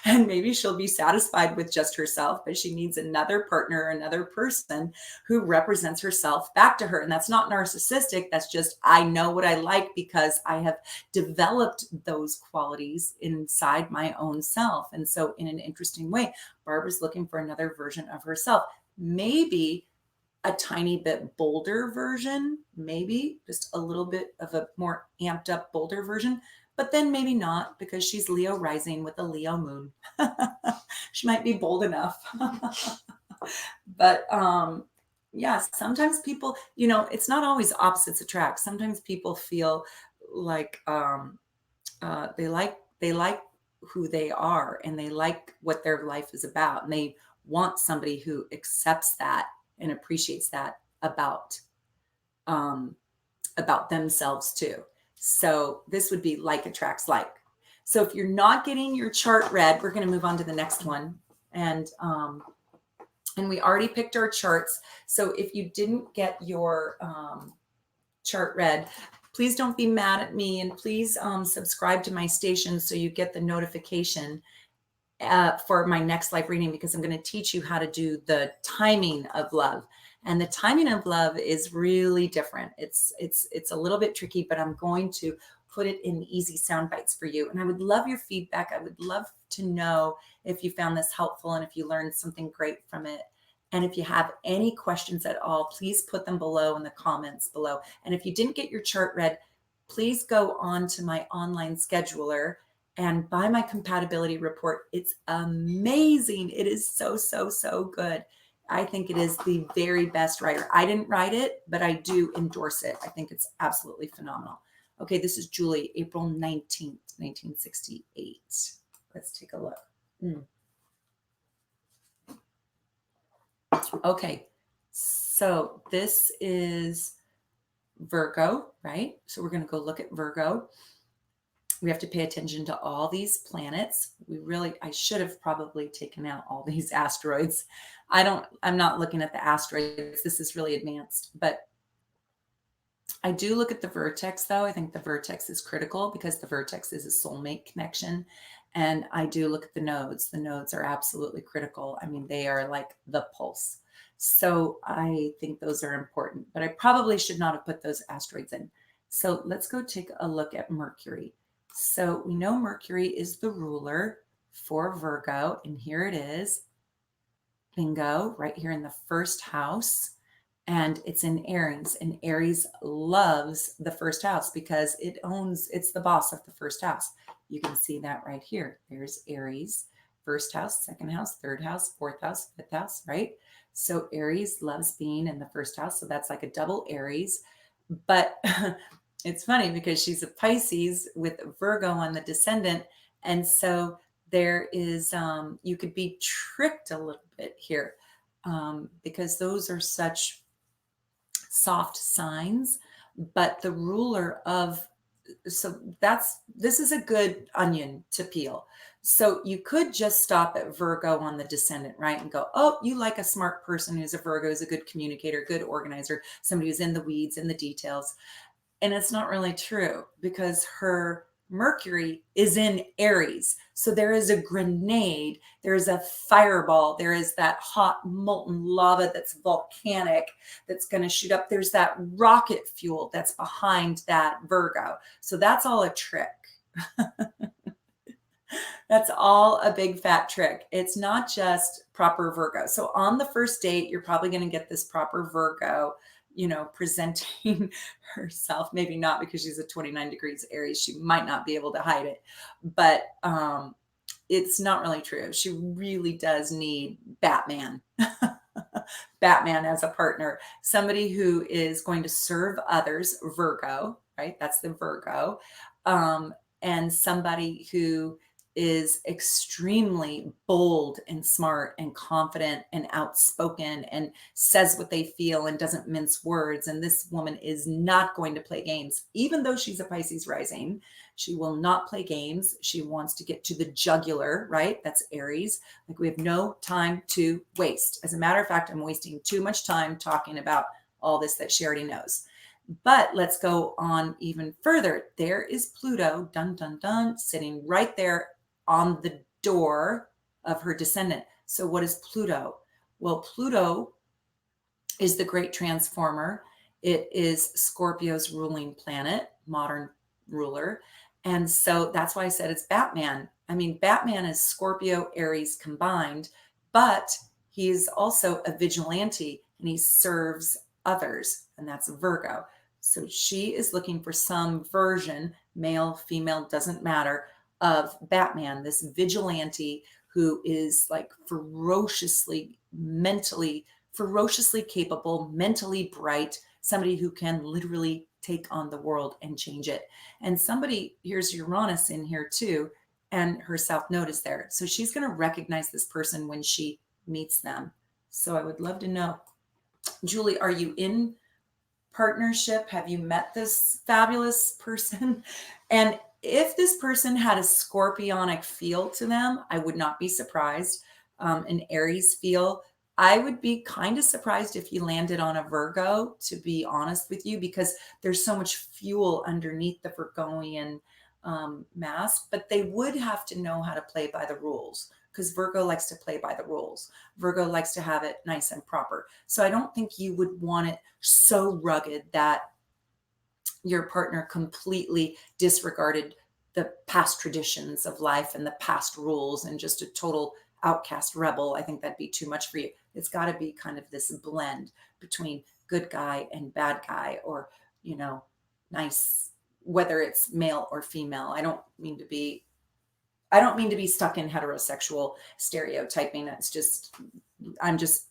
And maybe she'll be satisfied with just herself, but she needs another partner, another person who represents herself back to her. And that's not narcissistic. That's just, I know what I like because I have developed those qualities inside my own self. And so in an interesting way, Barbara's looking for another version of herself. Maybe a tiny bit bolder version, maybe just a little bit of a more amped up, bolder version, but then maybe not because she's Leo rising with a Leo moon. She might be bold enough. But yeah, sometimes people, it's not always opposites attract. Sometimes people feel like they like who they are and they like what their life is about, and they want somebody who accepts that and appreciates that about themselves too. So this would be like attracts like. So if you're not getting your chart read, we're going to move on to the next one. And we already picked our charts. So if you didn't get your chart read, please don't be mad at me, and please subscribe to my station so you get the notification for my next live reading, because I'm going to teach you how to do the timing of love. And the timing of love is really different. It's a little bit tricky, but I'm going to put it in easy sound bites for you. And I would love your feedback. I would love to know if you found this helpful and if you learned something great from it. And if you have any questions at all, please put them below in the comments below. And if you didn't get your chart read, please go on to my online scheduler and buy my compatibility report. It's amazing. It is so, so, so good. I think it is the very best writer. I didn't write it, but I do endorse it. I think it's absolutely phenomenal. Okay, this is Julie, April 19th, 1968. Let's take a look. Okay, so this is Virgo, right? So we're going to go look at Virgo. We have to pay attention to all these planets. I should have probably taken out all these asteroids. I'm not looking at the asteroids. This is really advanced, but I do look at the vertex though. I think the vertex is critical because the vertex is a soulmate connection. And I do look at the nodes. The nodes are absolutely critical. I mean, they are like the pulse. So I think those are important, but I probably should not have put those asteroids in. So let's go take a look at Mercury. So we know Mercury is the ruler for Virgo, and here it is. Bingo, right here in the first house. And it's in Aries, and Aries loves the first house because it's the boss of the first house. You can see that right here. There's Aries, first house, second house, third house, fourth house, fifth house, right? So Aries loves being in the first house. So that's like a double Aries. But it's funny because she's a Pisces with Virgo on the descendant. And so there is, you could be tricked a little bit here because those are such soft signs, but the ruler of, so this is a good onion to peel. So you could just stop at Virgo on the descendant, right? And go, oh, you like a smart person who's a Virgo, is a good communicator, good organizer, somebody who's in the weeds, in the details. And it's not really true because her Mercury is in Aries. So there is a grenade, there is a fireball, there is that hot molten lava that's volcanic that's going to shoot up. There's that rocket fuel that's behind that Virgo. So that's all a trick. That's all a big fat trick. It's not just proper Virgo. So on the first date, you're probably going to get this proper Virgo, presenting herself. Maybe not because she's a 29 degrees Aries. She might not be able to hide it, but it's not really true. She really does need Batman. Batman as a partner, somebody who is going to serve others, Virgo, right? That's the Virgo. And somebody who is extremely bold and smart and confident and outspoken and says what they feel and doesn't mince words. And this woman is not going to play games. Even though she's a Pisces rising, she will not play games. She wants to get to the jugular, right? That's Aries. Like, we have no time to waste. As a matter of fact, I'm wasting too much time talking about all this that she already knows. But let's go on even further. There is Pluto, dun, dun, dun, sitting right there on the door of her descendant. So what is Pluto? Well, Pluto is the great transformer. It is Scorpio's ruling planet, modern ruler. And so that's why I said it's Batman. I mean, Batman is Scorpio, Aries combined, but he's also a vigilante and he serves others, and that's Virgo. So she is looking for some version, male, female, doesn't matter, of Batman, this vigilante who is like ferociously capable, mentally bright, somebody who can literally take on the world and change it. And somebody, here's Uranus in here too, and her South Node is there. So she's going to recognize this person when she meets them. So I would love to know, Julie, are you in partnership? Have you met this fabulous person? And if this person had a scorpionic feel to them, I would not be surprised. An Aries feel, I would be kind of surprised if you landed on a Virgo, to be honest with you, because there's so much fuel underneath the Virgoian mask, but they would have to know how to play by the rules, because Virgo likes to play by the rules. Virgo likes to have it nice and proper. So I don't think you would want it so rugged that your partner completely disregarded the past traditions of life and the past rules and just a total outcast rebel. I think that'd be too much for you. It's got to be kind of this blend between good guy and bad guy, or, nice, whether it's male or female. I don't mean to be stuck in heterosexual stereotyping. It's just, I'm just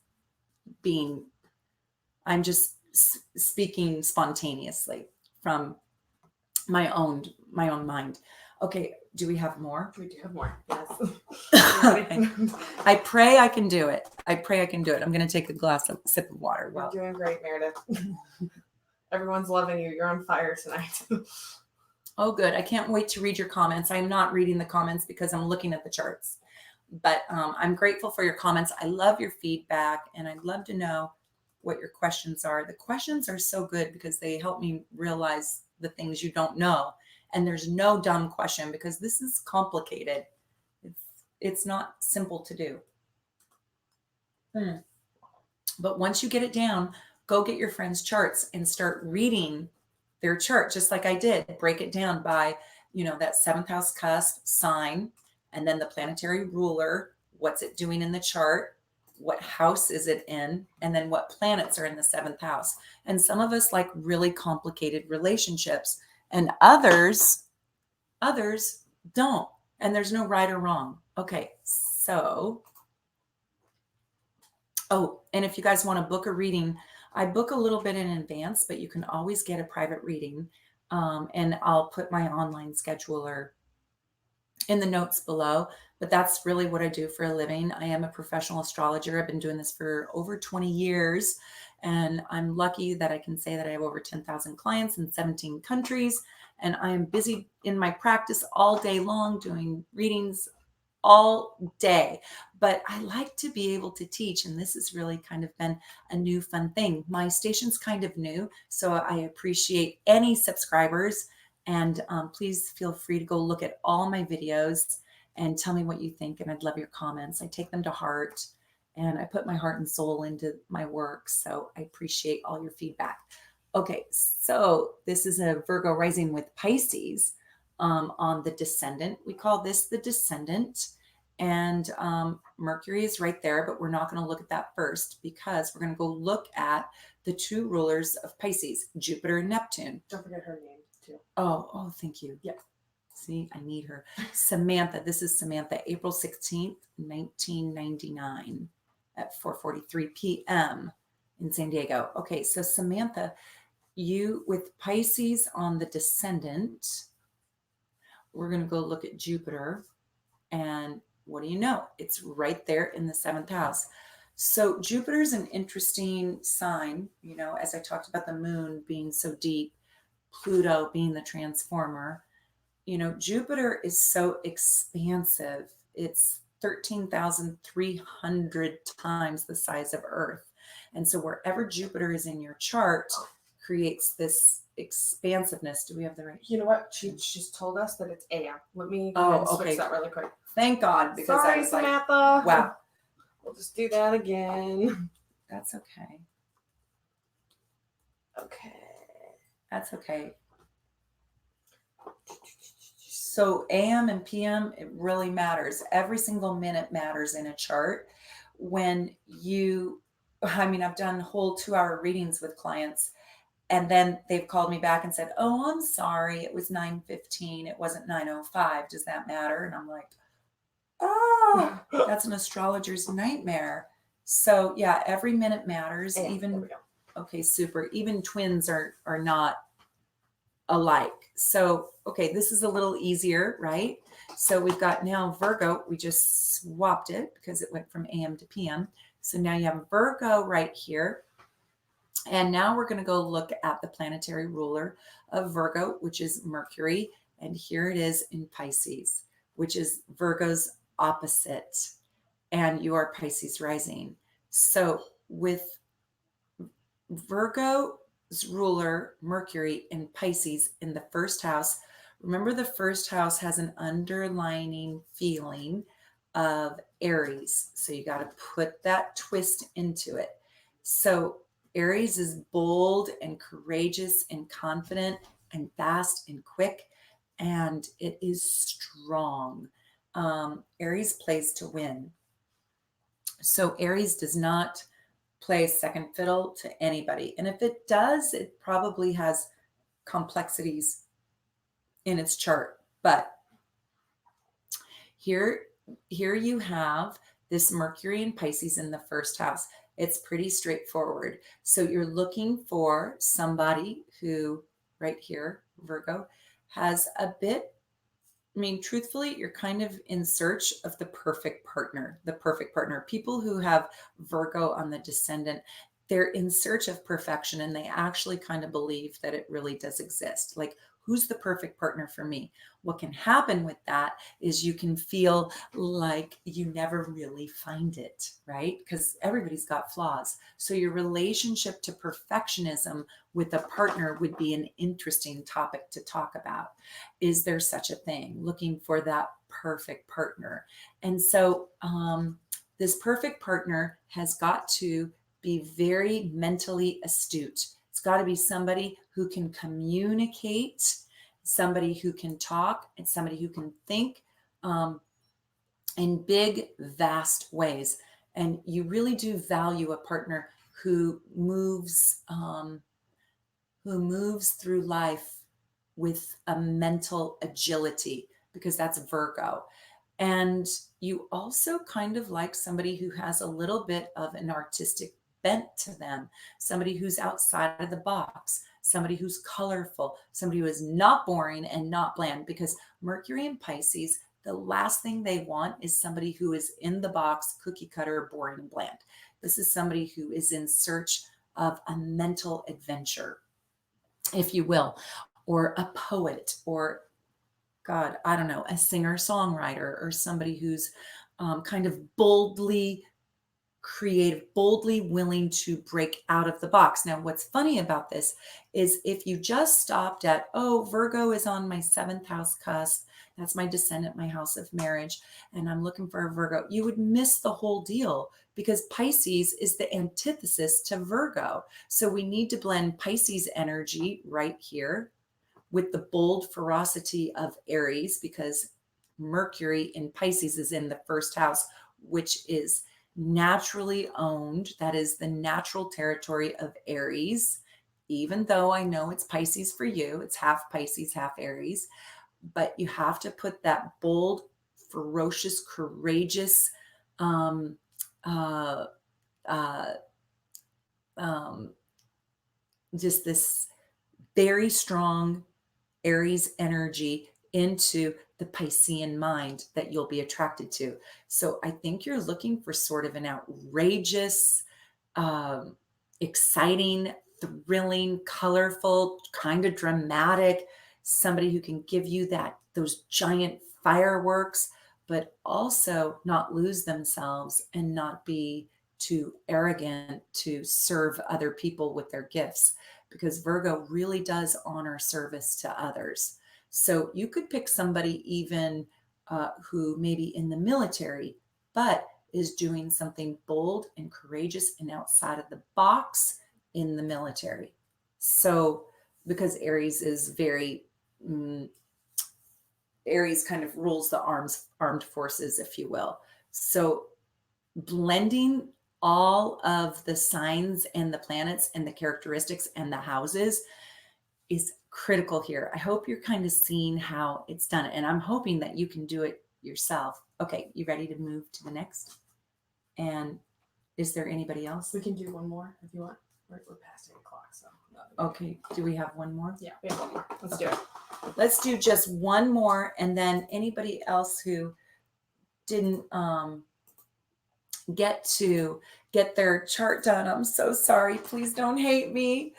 speaking spontaneously from my own mind. Okay, do we have more? We do have more. Yes. I pray I can do it. I'm going to take a sip of water. You're doing great, Meredith. Everyone's loving you. You're on fire tonight. Oh, good. I can't wait to read your comments. I'm not reading the comments because I'm looking at the charts, but I'm grateful for your comments. I love your feedback, and I'd love to know what your questions are. The questions are so good because they help me realize the things you don't know. And there's no dumb question because this is complicated. It's not simple to do. But once you get it down, go get your friends' charts and start reading their chart, just like I did. Break it down by, that seventh house cusp sign, and then the planetary ruler. What's it doing in the chart? What house is it in? And then what planets are in the seventh house? And some of us like really complicated relationships, and others don't. And there's no right or wrong. Okay, so and if you guys want to book a reading, I book a little bit in advance, but you can always get a private reading. And I'll put my online scheduler in the notes below. But that's really what I do for a living. I am a professional astrologer. I've been doing this for over 20 years. And I'm lucky that I can say that I have over 10,000 clients in 17 countries. And I am busy in my practice all day long doing readings all day. But I like to be able to teach, and this has really kind of been a new fun thing. My station's kind of new, so I appreciate any subscribers, and please feel free to go look at all my videos and tell me what you think, and I'd love your comments. I take them to heart, and I put my heart and soul into my work, so I appreciate all your feedback. Okay, so this is a Virgo rising with Pisces on the descendant. We call this the descendant. And Mercury is right there, but we're not going to look at that first because we're going to go look at the two rulers of Pisces, Jupiter and Neptune. Don't forget her name too. Oh, thank you. Yeah. See, I need her. Samantha. This is Samantha, April 16th, 1999 at 4:43 p.m. in San Diego. Okay, so Samantha, you with Pisces on the descendant, we're going to go look at Jupiter. And what do you know? It's right there in the seventh house. So Jupiter is an interesting sign, as I talked about the moon being so deep, Pluto being the transformer. Jupiter is so expansive. It's 13,300 times the size of Earth. And so wherever Jupiter is in your chart creates this expansiveness. Do we have the right? You know what? She just told us that it's AM. Let me switch that really quick. Thank God, because sorry, I was Samantha. Like, wow. We'll just do that again. That's okay. Okay. That's okay. So AM and PM, it really matters. Every single minute matters in a chart. I've done whole 2-hour readings with clients, and then they've called me back and said, "Oh, I'm sorry. It was 9:15. It wasn't 9:05. Does that matter?" And I'm like, "Oh, that's an astrologer's nightmare." So yeah, every minute matters. Okay, super. Even twins are not alike. So, okay, this is a little easier, right? So we've got now Virgo. We just swapped it because it went from AM to PM. So now you have Virgo right here. And now we're going to go look at the planetary ruler of Virgo, which is Mercury. And here it is in Pisces, which is Virgo's opposite. And you are Pisces rising. So with Virgo's ruler, Mercury, in Pisces in the first house, remember the first house has an underlining feeling of Aries. So you got to put that twist into it. So Aries is bold and courageous and confident and fast and quick, and it is strong. Aries plays to win. So Aries does not play second fiddle to anybody. And if it does, it probably has complexities in its chart. But here you have this Mercury and Pisces in the first house. It's pretty straightforward. So you're looking for somebody who, right here, Virgo, has a bit, truthfully, you're kind of in search of the perfect partner. People who have Virgo on the descendant, they're in search of perfection, and they actually kind of believe that it really does exist. Like, who's the perfect partner for me? What can happen with that is you can feel like you never really find it, right? Because everybody's got flaws. So your relationship to perfectionism with a partner would be an interesting topic to talk about. Is there such a thing? Looking for that perfect partner. And so this perfect partner has got to be very mentally astute. It's got to be somebody who can communicate, somebody who can talk, and somebody who can think in big, vast ways. And you really do value a partner who moves through life with a mental agility, because that's Virgo. And you also kind of like somebody who has a little bit of an artistic bent to them, somebody who's outside of the box, somebody who's colorful, somebody who is not boring and not bland, because Mercury in Pisces, the last thing they want is somebody who is in the box, cookie cutter, boring, and bland. This is somebody who is in search of a mental adventure, if you will, or a poet, or God, I don't know, a singer-songwriter, or somebody who's kind of boldly creative, boldly willing to break out of the box. Now, what's funny about this is if you just stopped at, oh, Virgo is on my 7th house cusp, that's my descendant, my house of marriage, and I'm looking for a Virgo, you would miss the whole deal, because Pisces is the antithesis to Virgo. So we need to blend Pisces energy right here with the bold ferocity of Aries, because Mercury in Pisces is in the 1st house, which is naturally owned. That is the natural territory of Aries. Even though I know it's Pisces for you, it's half Pisces, half Aries, but you have to put that bold, ferocious, courageous, um, uh, uh, um, just this very strong Aries energy into the Piscean mind that you'll be attracted to. So I think you're looking for sort of an outrageous, exciting, thrilling, colorful, kind of dramatic, somebody who can give you those giant fireworks, but also not lose themselves and not be too arrogant to serve other people with their gifts, because Virgo really does honor service to others. So you could pick somebody even who maybe in the military, but is doing something bold and courageous and outside of the box in the military. So because Aries is very, Aries kind of rules the armed forces, if you will. So blending all of the signs and the planets and the characteristics and the houses is critical here. I hope you're kind of seeing how it's done, and I'm hoping that you can do it yourself. Okay, you ready to move to the next? And is there anybody else? We can do one more if you want. We're past 8 o'clock, so. Okay, do we have one more? Yeah, we have one more. Let's do it. Let's do just one more, and then anybody else who didn't get their chart done, I'm so sorry. Please don't hate me.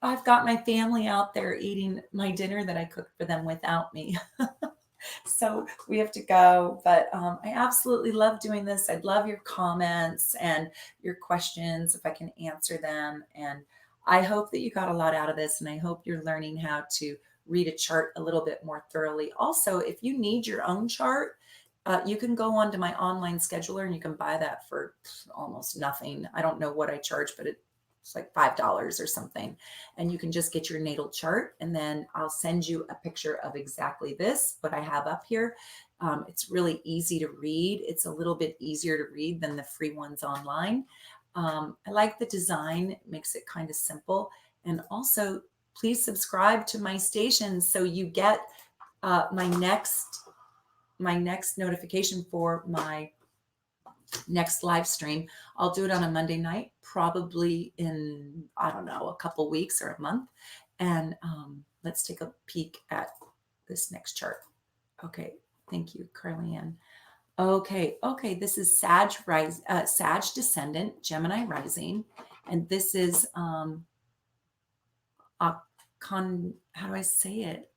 I've got my family out there eating my dinner that I cooked for them without me. So we have to go, but I absolutely love doing this. I'd love your comments and your questions if I can answer them. And I hope that you got a lot out of this, and I hope you're learning how to read a chart a little bit more thoroughly. Also, if you need your own chart, you can go onto my online scheduler and you can buy that for almost nothing. I don't know what I charge, but it's like $5 or something. And you can just get your natal chart, and then I'll send you a picture of exactly this, what I have up here. It's really easy to read. It's a little bit easier to read than the free ones online. I like the design. It makes it kind of simple. And also, please subscribe to my station so you get my next notification for my next live stream. I'll do it on a Monday night, probably in, I don't know, a couple weeks or a month. And let's take a peek at this next chart. Okay, thank you, Carly-Ann. Okay, this is Sag descendant, Gemini rising, and this is how do I say it?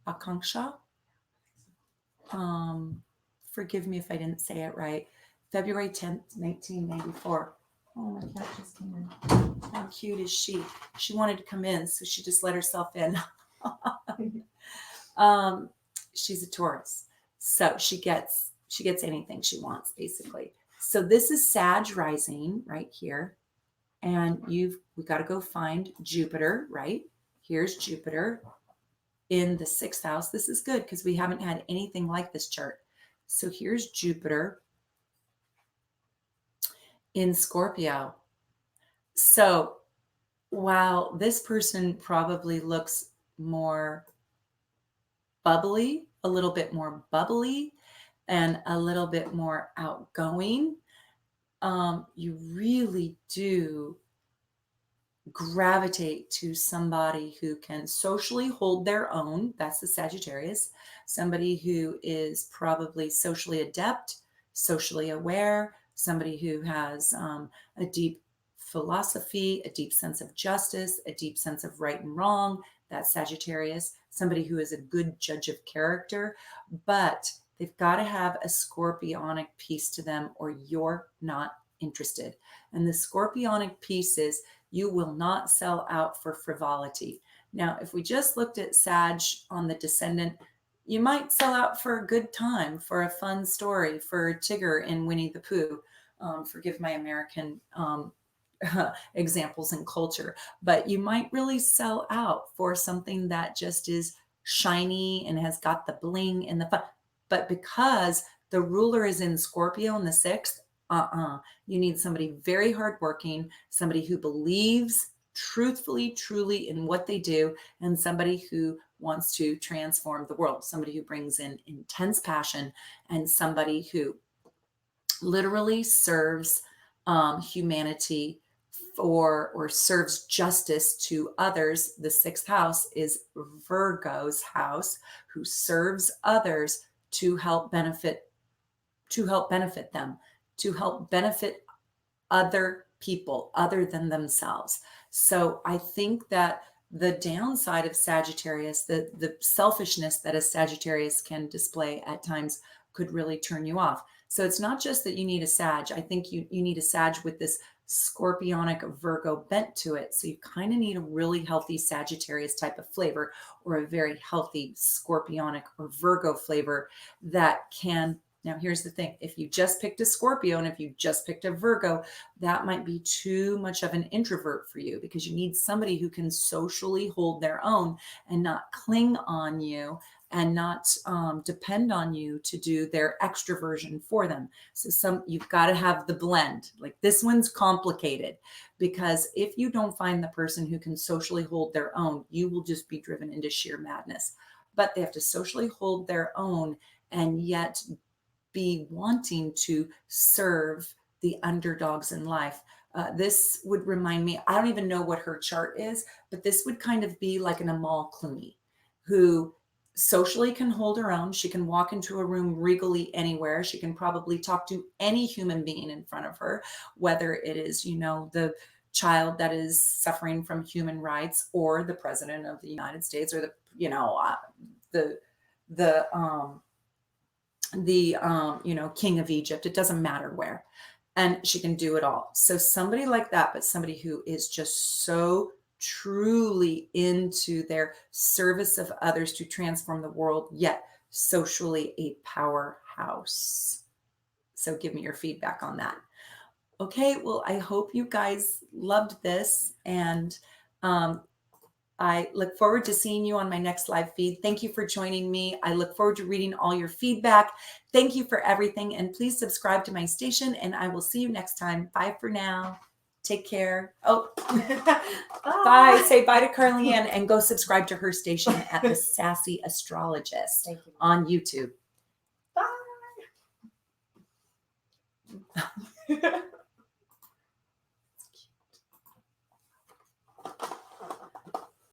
Akanksha. Forgive me if I didn't say it right. February 10th, 1994. Oh, my cat just came in. How cute is she? She wanted to come in, so she just let herself in. She's a Taurus, so she gets anything she wants, basically. So this is Sag rising right here, and we got to go find Jupiter. Right here's Jupiter in the 6th house. This is good because we haven't had anything like this chart. So here's Jupiter in Scorpio. So while this person probably looks more bubbly, a little bit more bubbly, and a little bit more outgoing, you really do gravitate to somebody who can socially hold their own. That's the Sagittarius. Somebody who is probably socially adept, socially aware, somebody who has a deep philosophy, a deep sense of justice, a deep sense of right and wrong. That's Sagittarius. Somebody who is a good judge of character, but they've got to have a scorpionic piece to them or you're not interested. And the scorpionic piece is you will not sell out for frivolity. Now, if we just looked at Sag on the descendant, you might sell out for a good time, for a fun story, for Tigger in Winnie the Pooh. Forgive my American examples in culture, but you might really sell out for something that just is shiny and has got the bling and the fun. But because the ruler is in Scorpio in the 6th, you need somebody very hardworking, somebody who believes truthfully, truly in what they do, and somebody who wants to transform the world, somebody who brings in intense passion, and somebody who literally serves humanity or serves justice to others. The 6th house is Virgo's house, who serves others to help benefit them, to help benefit other people other than themselves. So I think that the downside of Sagittarius, the selfishness that a Sagittarius can display at times, could really turn you off. So it's not just that you need a Sag. I think you need a Sag with this scorpionic Virgo bent to it. So you kind of need a really healthy Sagittarius type of flavor, or a very healthy scorpionic or Virgo flavor that can. Now, here's the thing. If you just picked a Scorpio and if you just picked a Virgo, that might be too much of an introvert for you, because you need somebody who can socially hold their own and not cling on you and not depend on you to do their extroversion for them. So you've got to have the blend. Like, this one's complicated, because if you don't find the person who can socially hold their own, you will just be driven into sheer madness. But they have to socially hold their own and yet be wanting to serve the underdogs in life. This would remind me, I don't even know what her chart is, but this would kind of be like an Amal Clooney, who socially can hold her own. She can walk into a room regally anywhere. She can probably talk to any human being in front of her, whether it is, the child that is suffering from human rights, or the president of the United States, or the king of Egypt. It doesn't matter where. And she can do it all. So somebody like that, but somebody who is just so truly into their service of others to transform the world, yet socially a powerhouse. So give me your feedback on that. Okay, well, I hope you guys loved this, and I look forward to seeing you on my next live feed. Thank you for joining me. I look forward to reading all your feedback. Thank you for everything. And please subscribe to my station, and I will see you next time. Bye for now. Take care. Oh, bye. Say bye to Carly-Ann, and go subscribe to her station at the Sassy Astrologist on YouTube. Bye.